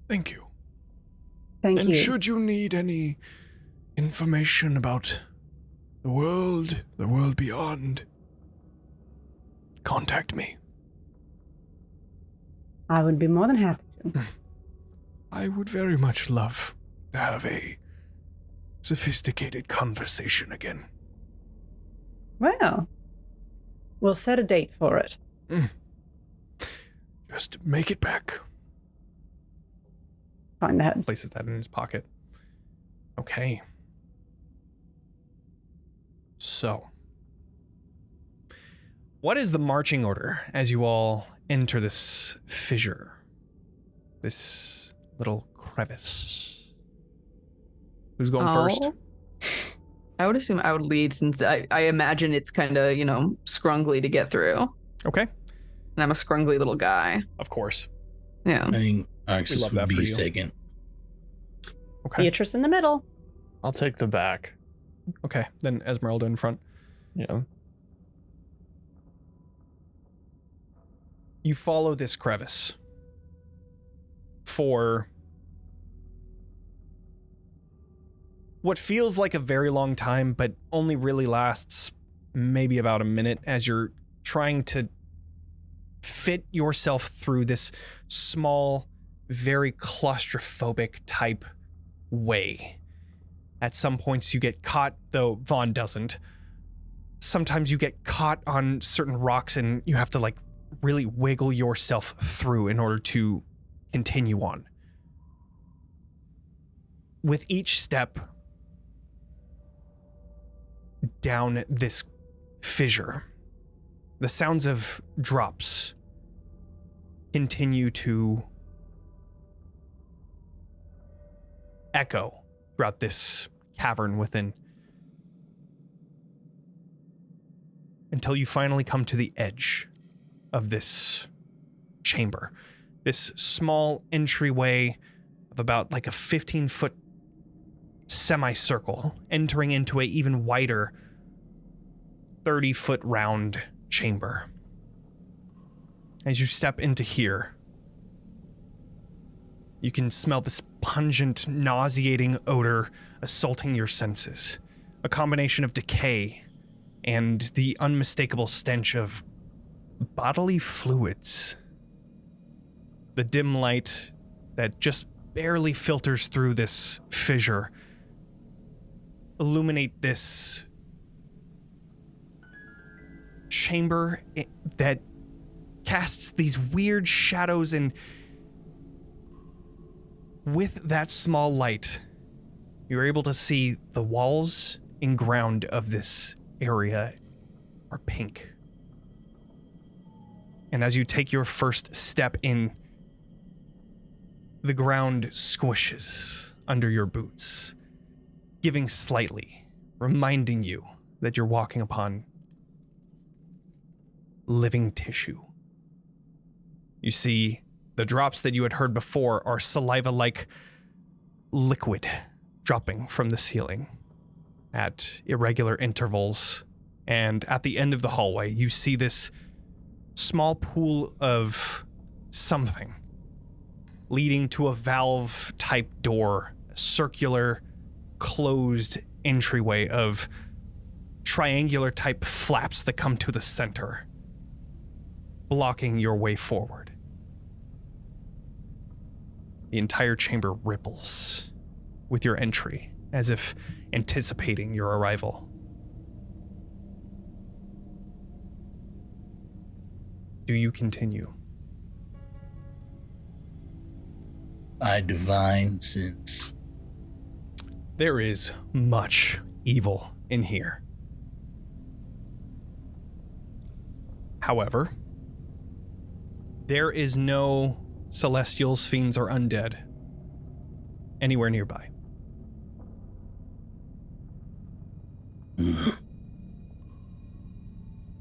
Thank you. Thank and you. should you need any information about the world beyond, contact me. I would be more than happy to. I would very much love to have a sophisticated conversation again. Well, we'll set a date for it. Just make it back. Find that. Places that in his pocket. Okay. So, What is the marching order as you all enter this fissure? This little crevice. Who's going first? I would assume I would lead since I imagine it's kind of, scrungly to get through. Okay. And I'm a scrungly little guy. Of course. Yeah. I think Arxes would be second. Okay. Beatrice in the middle. I'll take the back. Okay. Then Esmeralda in front. Yeah. You follow this crevice for what feels like a very long time, but only really lasts maybe about a minute as you're trying to fit yourself through this small, very claustrophobic type way. At some points you get caught, though Vaughn doesn't. Sometimes you get caught on certain rocks and you have to really wiggle yourself through in order to continue on. With each step down this fissure, the sounds of drops continue to echo throughout this cavern within, until you finally come to the edge of this chamber. This small entryway of about a 15-foot semicircle entering into a even wider 30-foot round chamber. As you step into here, you can smell this pungent, nauseating odor assaulting your senses. A combination of decay and the unmistakable stench of bodily fluids. The dim light that just barely filters through this fissure illuminate this chamber that casts these weird shadows, and with that small light, you're able to see the walls and ground of this area are pink. And as you take your first step in, the ground squishes under your boots, giving slightly, reminding you that you're walking upon living tissue. You see, the drops that you had heard before are saliva-like liquid dropping from the ceiling at irregular intervals. And at the end of the hallway, you see this small pool of something leading to a valve-type door, a circular, closed entryway of triangular-type flaps that come to the center, blocking your way forward. The entire chamber ripples with your entry, as if anticipating your arrival. Do you continue? I divine sense. There is much evil in here. However, there is no celestials, fiends, or undead anywhere nearby.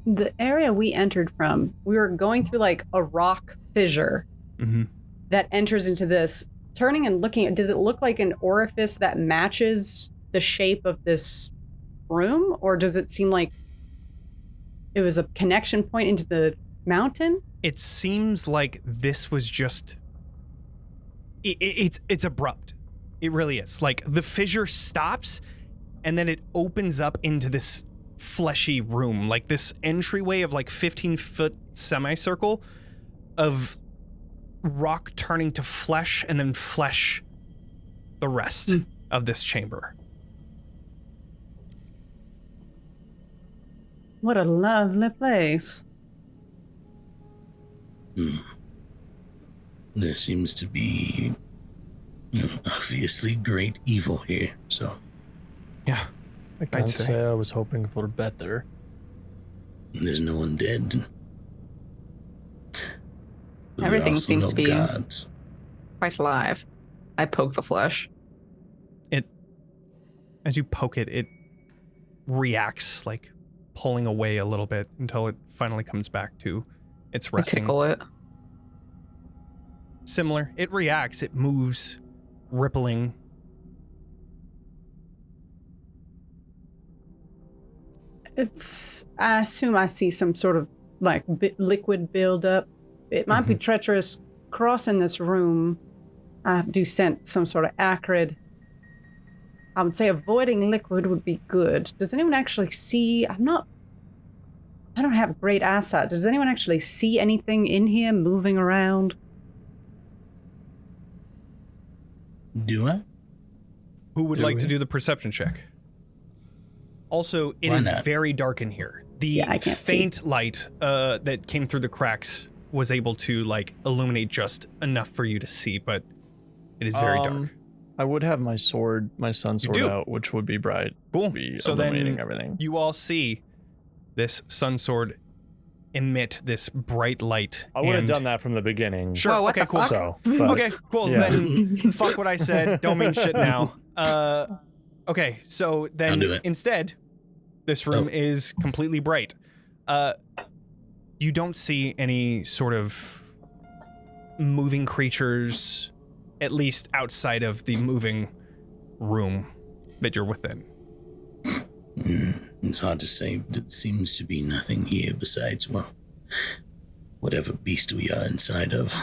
The area we entered from, we were going through a rock fissure that enters into this. Turning and looking at, does it look like an orifice that matches the shape of this room? Or does it seem like it was a connection point into the mountain? It seems like this was just... It's abrupt. It really is. The fissure stops, and then it opens up into this fleshy room, this entryway of 15-foot semicircle of rock turning to flesh, and then flesh the rest of this chamber. What a lovely place. There seems to be obviously great evil here, so. Yeah. I can't say I was hoping for better. There's no undead. But Everything there are also seems no to be- gods. Quite alive. I poke the flesh. As you poke it, it reacts, like pulling away a little bit until it finally comes back to its I resting. tickle it. Similar. It reacts, it moves, rippling. I assume I see some sort of like liquid buildup. It might be treacherous crossing this room. I do sense some sort of acrid. I would say avoiding liquid would be good. Does anyone actually see? I don't have great eyesight. Does anyone actually see anything in here moving around? Do I? Who would like to do the perception check? Also, it Why is not? very dark in here. The I can't faint light that came through the cracks was able to like illuminate just enough for you to see, but it is very dark. I would have my sword, my sun sword do? out, which would be bright. Cool. Be So illuminating then everything. you all see this sun sword emit this bright light. I would have and- done that from the beginning. Sure. Whoa, what okay. the Cool. fuck? So, but- Okay. Cool. Yeah. Then fuck what I said. Don't mean shit now. Okay. So I'll then do it. instead, this room is completely bright. You don't see any sort of moving creatures, at least outside of the moving room that you're within. It's hard to say, but it seems to be nothing here besides, well, whatever beast we are inside of.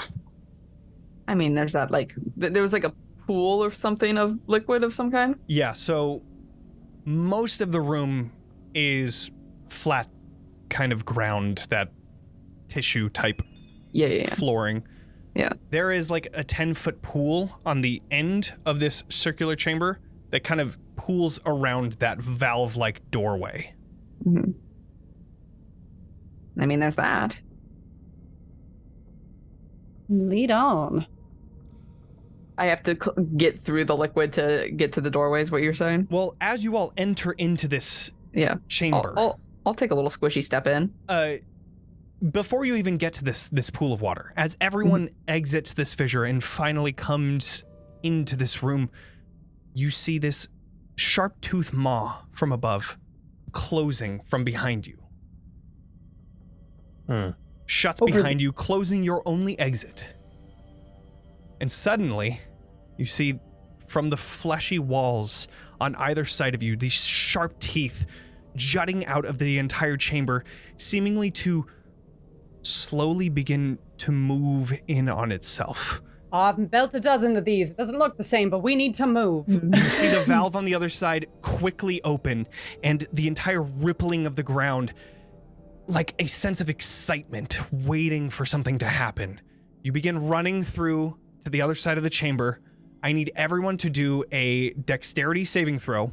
I mean, there's that like there was like a pool or something of liquid of some kind. Yeah, so most of the room is flat kind of ground, that tissue type Yeah. flooring. Yeah. There is like a 10-foot pool on the end of this circular chamber that kind of pools around that valve-like doorway. Mhm. I mean, there's that. Lead on. I have to get through the liquid to get to the doorways. What you're saying? Well, as you all enter into this Yeah. chamber, I'll take a little squishy step in. before you even get to this pool of water, as everyone exits this fissure and finally comes into this room, you see this sharp tooth maw from above closing from behind you. Shuts behind you, closing your only exit. And suddenly, you see from the fleshy walls on either side of you, these sharp teeth jutting out of the entire chamber, seemingly to slowly begin to move in on itself. I've built a dozen of these. It doesn't look the same, but we need to move. You see the valve on the other side quickly open, and the entire rippling of the ground, like a sense of excitement, waiting for something to happen. You begin running through to the other side of the chamber. I need everyone to do a dexterity saving throw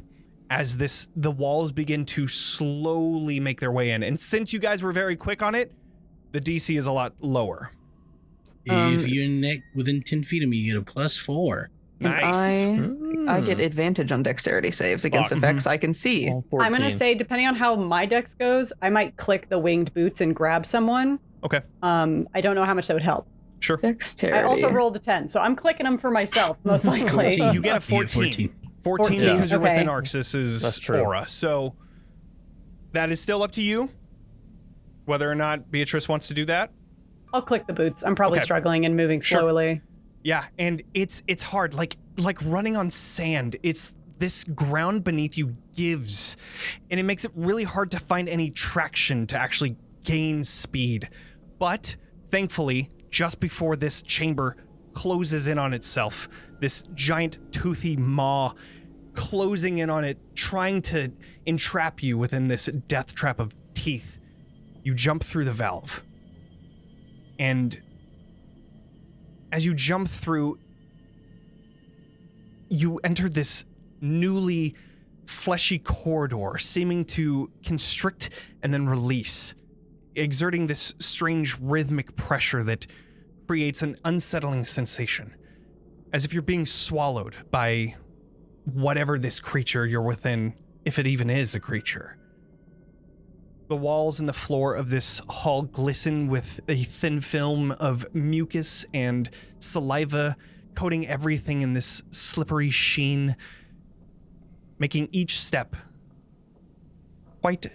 as the walls begin to slowly make their way in. And since you guys were very quick on it, the DC is a lot lower. If you're within 10 feet of me, you get a +4. Nice. I get advantage on dexterity saves against Fuck. effects I can see. Well, I'm going to 14. say, depending on how my dex goes, I might click the winged boots and grab someone. Okay, I don't know how much that would help. sure. Dexterity. I also rolled a 10, so I'm clicking them for myself, most likely. You get a 14. 14 14, because you're okay. within Arxes' That's true. aura. So that is still up to you, whether or not Beatrice wants to do that. I'll click the boots. I'm probably Okay. struggling and moving Sure. slowly. Yeah, and it's hard, like running on sand. It's this ground beneath you gives, and it makes it really hard to find any traction to actually gain speed. But thankfully, just before this chamber closes in on itself, this giant toothy maw closing in on it, trying to entrap you within this death trap of teeth, you jump through the valve. And as you jump through, you enter this newly fleshy corridor, seeming to constrict and then release, exerting this strange rhythmic pressure that creates an unsettling sensation, as if you're being swallowed by whatever this creature you're within, if it even is a creature. The walls and the floor of this hall glisten with a thin film of mucus and saliva coating everything in this slippery sheen, making each step quite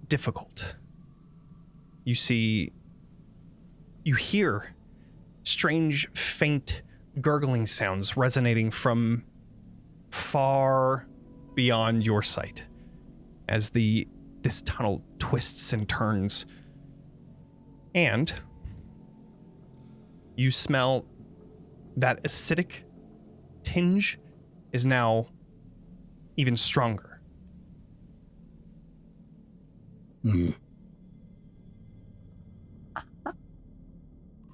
difficult. You hear strange, faint gurgling sounds resonating from far beyond your sight as this tunnel twists and turns. And you smell that acidic tinge is now even stronger.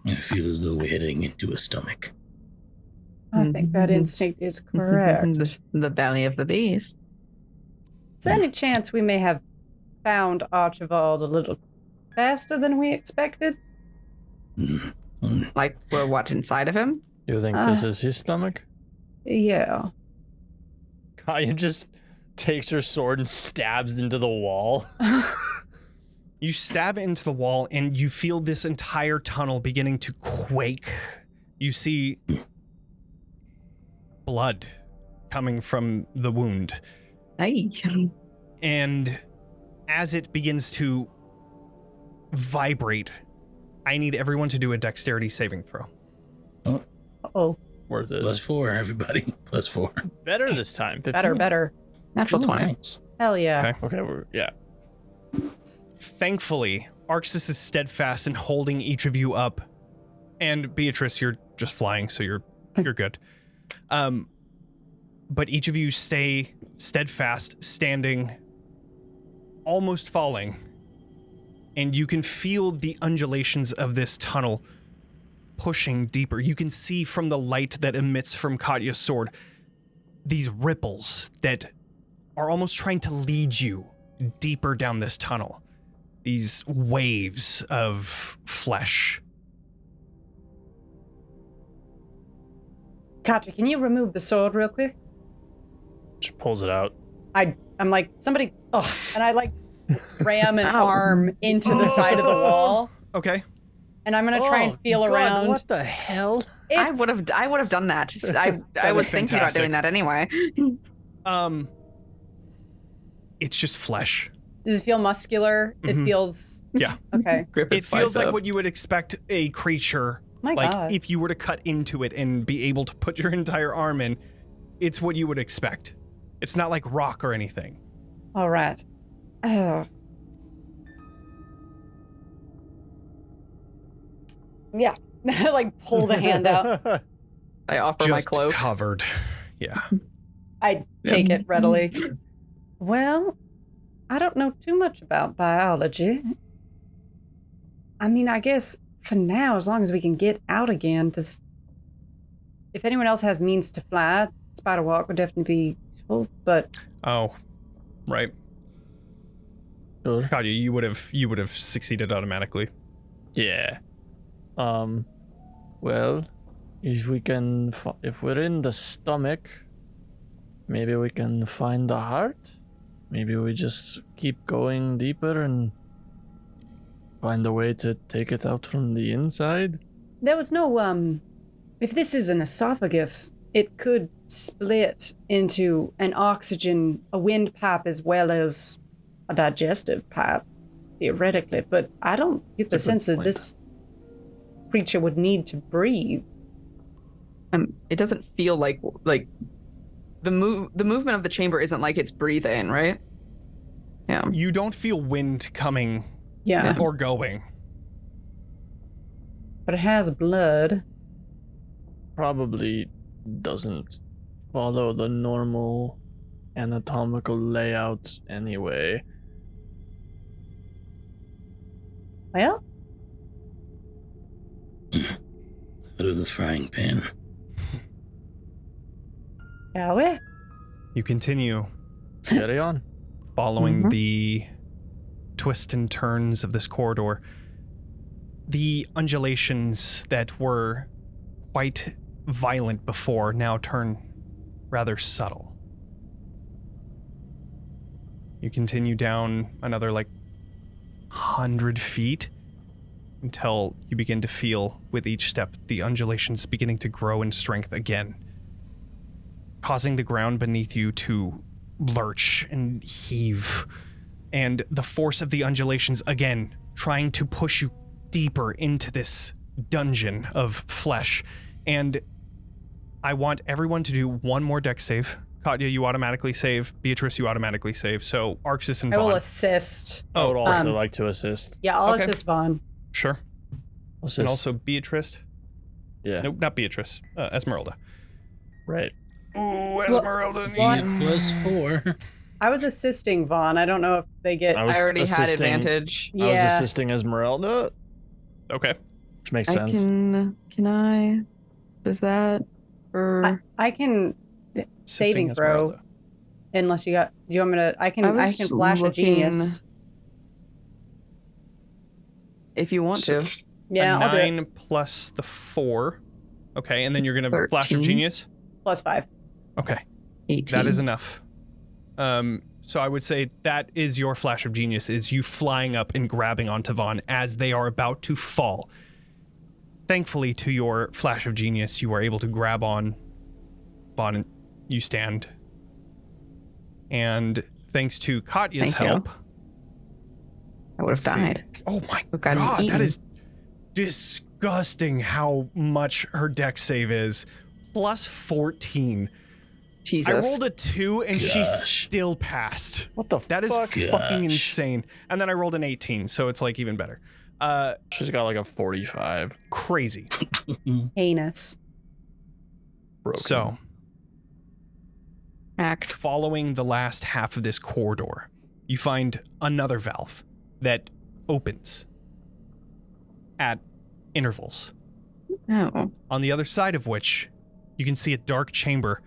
I feel as though we're heading into a stomach. I think that instinct is correct. The belly of the beast. Is there any chance we may have found Archibald a little faster than we expected? Like, we're what, inside of him? You think this is his stomach? Yeah. Katya just takes her sword and stabs into the wall. You stab into the wall and you feel this entire tunnel beginning to quake. You see blood coming from the wound. Hey. And as it begins to vibrate, I need everyone to do a dexterity saving throw. Uh-oh. Worth it. +4, everybody. +4. Better this time. 15. Better. Natural 20. Nice. Hell yeah. Okay. Yeah. Thankfully, Arxes is steadfast in holding each of you up. And Beatrice, you're just flying, so you're good. But each of you stay steadfast, standing, almost falling. And you can feel the undulations of this tunnel pushing deeper. You can see from the light that emits from Katya's sword these ripples that are almost trying to lead you deeper down this tunnel. These waves of flesh. Katya, can you remove the sword real quick? She pulls it out. I'm like, somebody, and I like ram an arm into the side of the wall. Okay. And I'm gonna try and feel around. What the hell? I would have done that. I was thinking about doing that anyway. It's just flesh. Does it feel muscular? Mm-hmm. It feels... Yeah. Okay. It feels like what you would expect a creature, My like God. if you were to cut into it and be able to put your entire arm in, it's what you would expect. It's not like rock or anything. All right. Oh. Yeah. Like pull the hand out. I offer Just my cloak. covered. Yeah. I take it readily. Well, I don't know too much about biology. I mean, I guess for now, as long as we can get out again, if anyone else has means to fly, spider walk would definitely be useful, but... Oh, right. Sure. Katya, you would have succeeded automatically. Yeah. Well, if we can, if we're in the stomach, maybe we can find the heart. Maybe we just keep going deeper and find a way to take it out from the inside. There was no, if this is an esophagus, it could split into an oxygen, a wind pipe, as well as a digestive pipe, theoretically, but I don't get the sense that this creature would need to breathe. It doesn't feel like the movement of the chamber isn't like it's breathing, right? Yeah. You don't feel wind coming Yeah. or going. But it has blood. Probably doesn't follow the normal anatomical layout anyway. Well, Out of the frying pan. shall we? You continue Carry on. following the twists and turns of this corridor. The undulations that were quite violent before now turn rather subtle. You continue down another 100 feet until you begin to feel, with each step, the undulations beginning to grow in strength again, causing the ground beneath you to lurch and heave, and the force of the undulations again trying to push you deeper into this dungeon of flesh. And I want everyone to do one more dex save. Katya, you automatically save. Beatrice, you automatically save. So Arxes and I Vaughn. will assist. I would also like to assist. Yeah, I'll Okay. assist Vaughn. Sure. Assist. And also Beatrice. Yeah. Nope, not Beatrice. Esmeralda. Right. Ooh, Esmeralda. +4. I was assisting Vaughn. I don't know if they get. I I was already had assisting- advantage. I was Yeah. assisting Esmeralda, Okay. which makes I sense. can I? Does that? Or I can Assisting saving throw. Esmeralda. Unless you got. Do you want me to? I can was flash a genius. if you want to. Yeah, A I'll do it. 9 plus the 4. Okay, and then you're going to flash your 13. genius? +5. Okay. 18. That is enough. So I would say that is your flash of genius, is you flying up and grabbing onto Vaughn as they are about to fall. Thankfully, to your flash of genius, you are able to grab on Vaughn and you stand. And thanks to Katya's Thank you. help. I would have let's see. died. Oh my We've gotten god, that eaten. is disgusting how much her dex save is. Plus 14. Jesus. I rolled a 2 and she Gosh. still passed. What the That is fuck? fucking Gosh. insane. And then I rolled an 18, so it's like even better. She's got like a 45. Crazy. Heinous. Broken. So, Act. following the last half of this corridor, you find another valve that opens at intervals. Oh. On the other side of which, you can see a dark chamber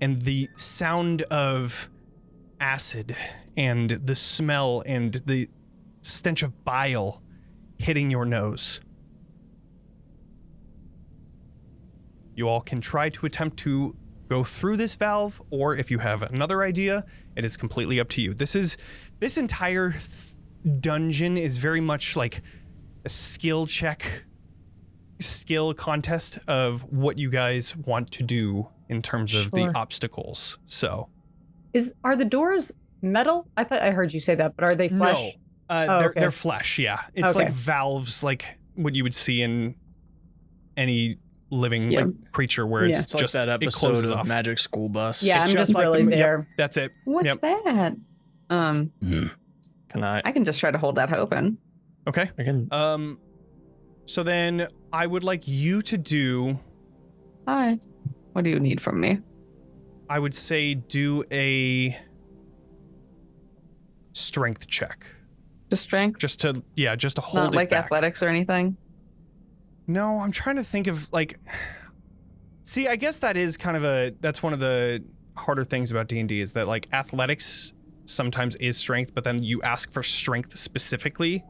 and the sound of acid and the smell and the stench of bile hitting your nose. You all can try to attempt to go through this valve, or if you have another idea, it is completely up to you. This entire dungeon is very much like a skill contest of what you guys want to do in terms of the Sure. obstacles. So Are the doors metal? I thought I heard you say that, but are they flesh? no, Oh, they're, okay. they're flesh. Yeah, it's Okay. like valves, like what you would see in any living Yeah. like creature, where Yeah. it's It's like just that it episode closes of off. Magic School Bus. Yeah, It's I'm just like really the- yep, there. that's it. What's Yep. that? Can I? I can just try to hold that open. Okay. I can. So then I would like you to do. Hi. What do you need from me? I would say do a strength check. Just strength? Just to hold Not it like back. athletics or anything? No, I'm trying to think of like. See, I guess that is kind of that's one of the harder things about D&D is that like athletics sometimes is strength, but then you ask for strength specifically.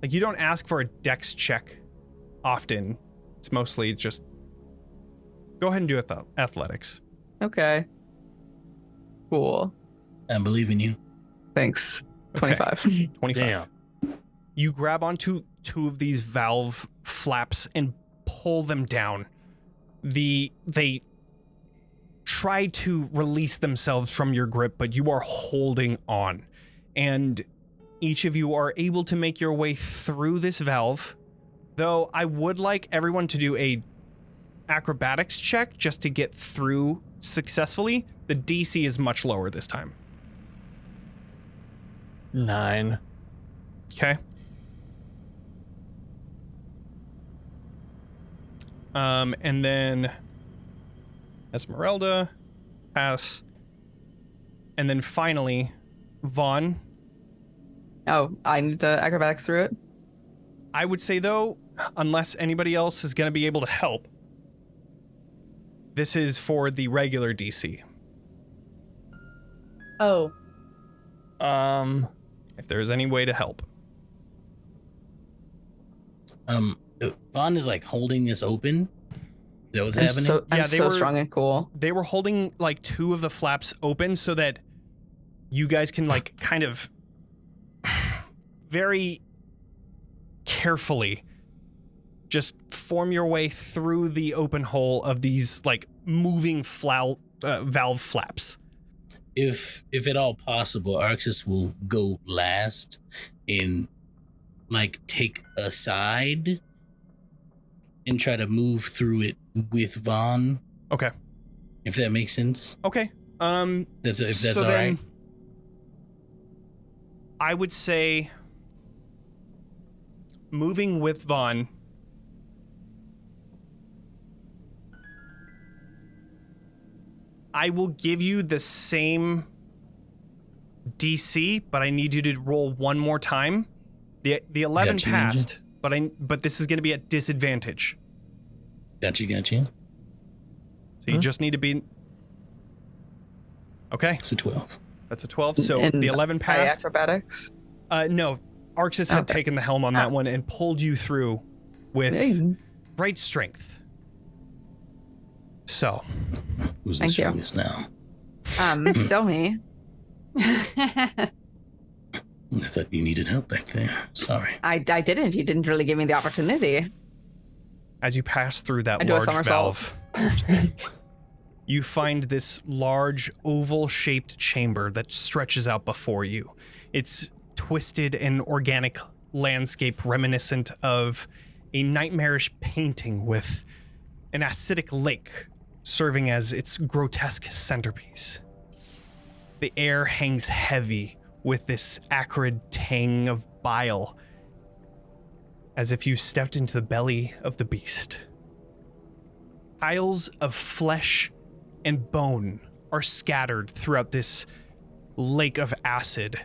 Like you don't ask for a dex check often. It's mostly just go ahead and do athletics. Okay. Cool. I believe in you. Thanks. Okay. 25. 25. You grab onto two of these valve flaps and pull them down. They try to release themselves from your grip, but you are holding on. And each of you are able to make your way through this valve, though I would like everyone to do a acrobatics check just to get through successfully. The DC is much lower this time. 9. Okay. And then Esmeralda, pass. And then finally, Vaughn. Oh, I need to acrobatics through it? I would say though, unless anybody else is going to be able to help, this is for the regular DC. Oh, If there's any way to help. Vaughn is like holding this open. Is that what's I'm happening? so, I'm Yeah, they so were- strong and cool. They were holding like two of the flaps open so that you guys can like kind of very carefully just form your way through the open hole of these like moving valve flaps. If at all possible, Arxes will go last and like take a side and try to move through it with Vaughn. Okay. If that makes sense. Okay. If that's so all then right. I would say moving with Vaughn. I will give you the same DC, but I need you to roll one more time. The 11 Gotcha, passed, but this is going to be at disadvantage. Gotcha. So you just need to be... Okay. It's a 12. That's a 12. So And the 11 passed. Acrobatics. No, Arxes had taken the helm on that one and pulled you through with great strength. So. Who's the Thank you. strongest now? Still me. I thought you needed help back there. Sorry. I didn't. You didn't really give me the opportunity. As you pass through that I do a large somersault. valve, you find this large oval-shaped chamber that stretches out before you. It's twisted and organic landscape reminiscent of a nightmarish painting with an acidic lake serving as its grotesque centerpiece. The air hangs heavy with this acrid tang of bile, as if you stepped into the belly of the beast. Piles of flesh and bone are scattered throughout this lake of acid,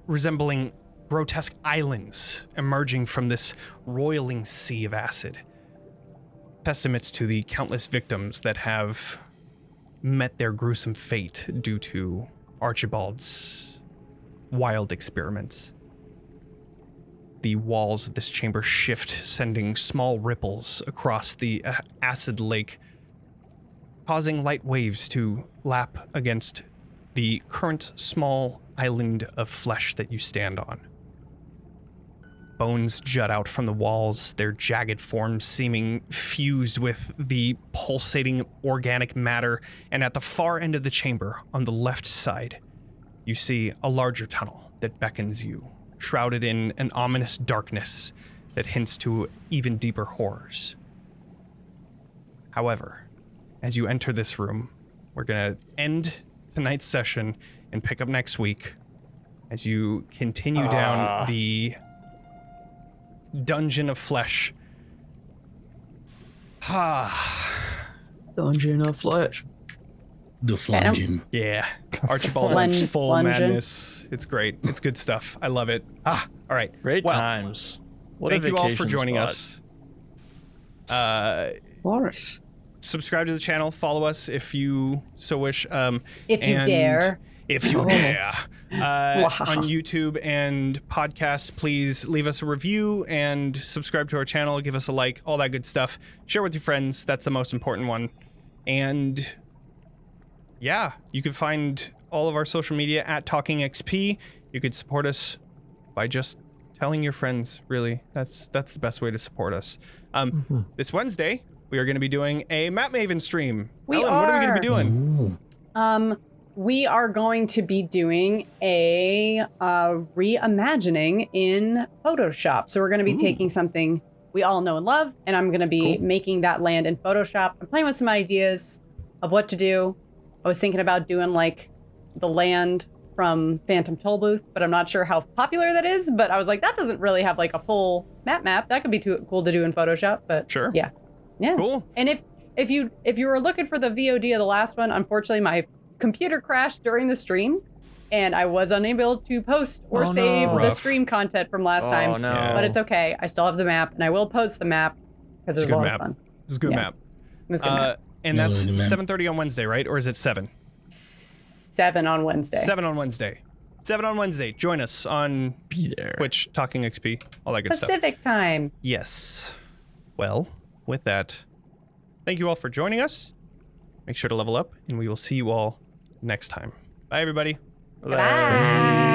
resembling grotesque islands emerging from this roiling sea of acid. Testaments to the countless victims that have met their gruesome fate due to Archibald's wild experiments. The walls of this chamber shift, sending small ripples across the acid lake, causing light waves to lap against the current small island of flesh that you stand on. Bones jut out from the walls, their jagged forms seeming fused with the pulsating organic matter, and at the far end of the chamber, on the left side, you see a larger tunnel that beckons you, shrouded in an ominous darkness that hints to even deeper horrors. However, as you enter this room, we're gonna end tonight's session and pick up next week as you continue down the Dungeon of Flesh. Dungeon of Flesh. The flungin. Yeah. Archibald went full Lungeon. madness. It's great. It's good stuff. I love it. All right. Great Well, times. What Thank a you all for vacation joining spot. us. Boris. Subscribe to the channel. Follow us if you so wish. If you dare. If you dare. On YouTube and podcasts, please leave us a review and subscribe to our channel. Give us a like, all that good stuff. Share with your friends. That's the most important one. And yeah, you can find all of our social media at TalkingXP. You could support us by just telling your friends, really. That's the best way to support us. This Wednesday, we are going to be doing a Map Maven stream. Ellen, what are we going to be doing? We are going to be doing a reimagining in Photoshop. So we're going to be taking something we all know and love, and I'm going to be making that land in Photoshop. I'm playing with some ideas of what to do. I was thinking about doing like the land from Phantom Tollbooth, but I'm not sure how popular that is. But I was like, that doesn't really have like a full map. That could be too cool to do in Photoshop. But Sure. yeah. Cool. And if you were looking for the VOD of the last one, unfortunately my computer crashed during the stream, and I was unable to post or save the Rough. stream content from last time. No. Yeah. But it's okay. I still have the map, and I will post the map because It's it a was a good lot of map. fun. It's a good Yeah. map. It was a good map. And that's Good map. 7:30 on Wednesday, right? Or is it 7? 7 on Wednesday. 7 on Wednesday. 7 on Wednesday. Join us on Be there. Twitch, Talking XP, all that good stuff. Pacific time. Yes. Well, with that, thank you all for joining us. Make sure to level up, and we will see you all next time. Bye, everybody. Bye.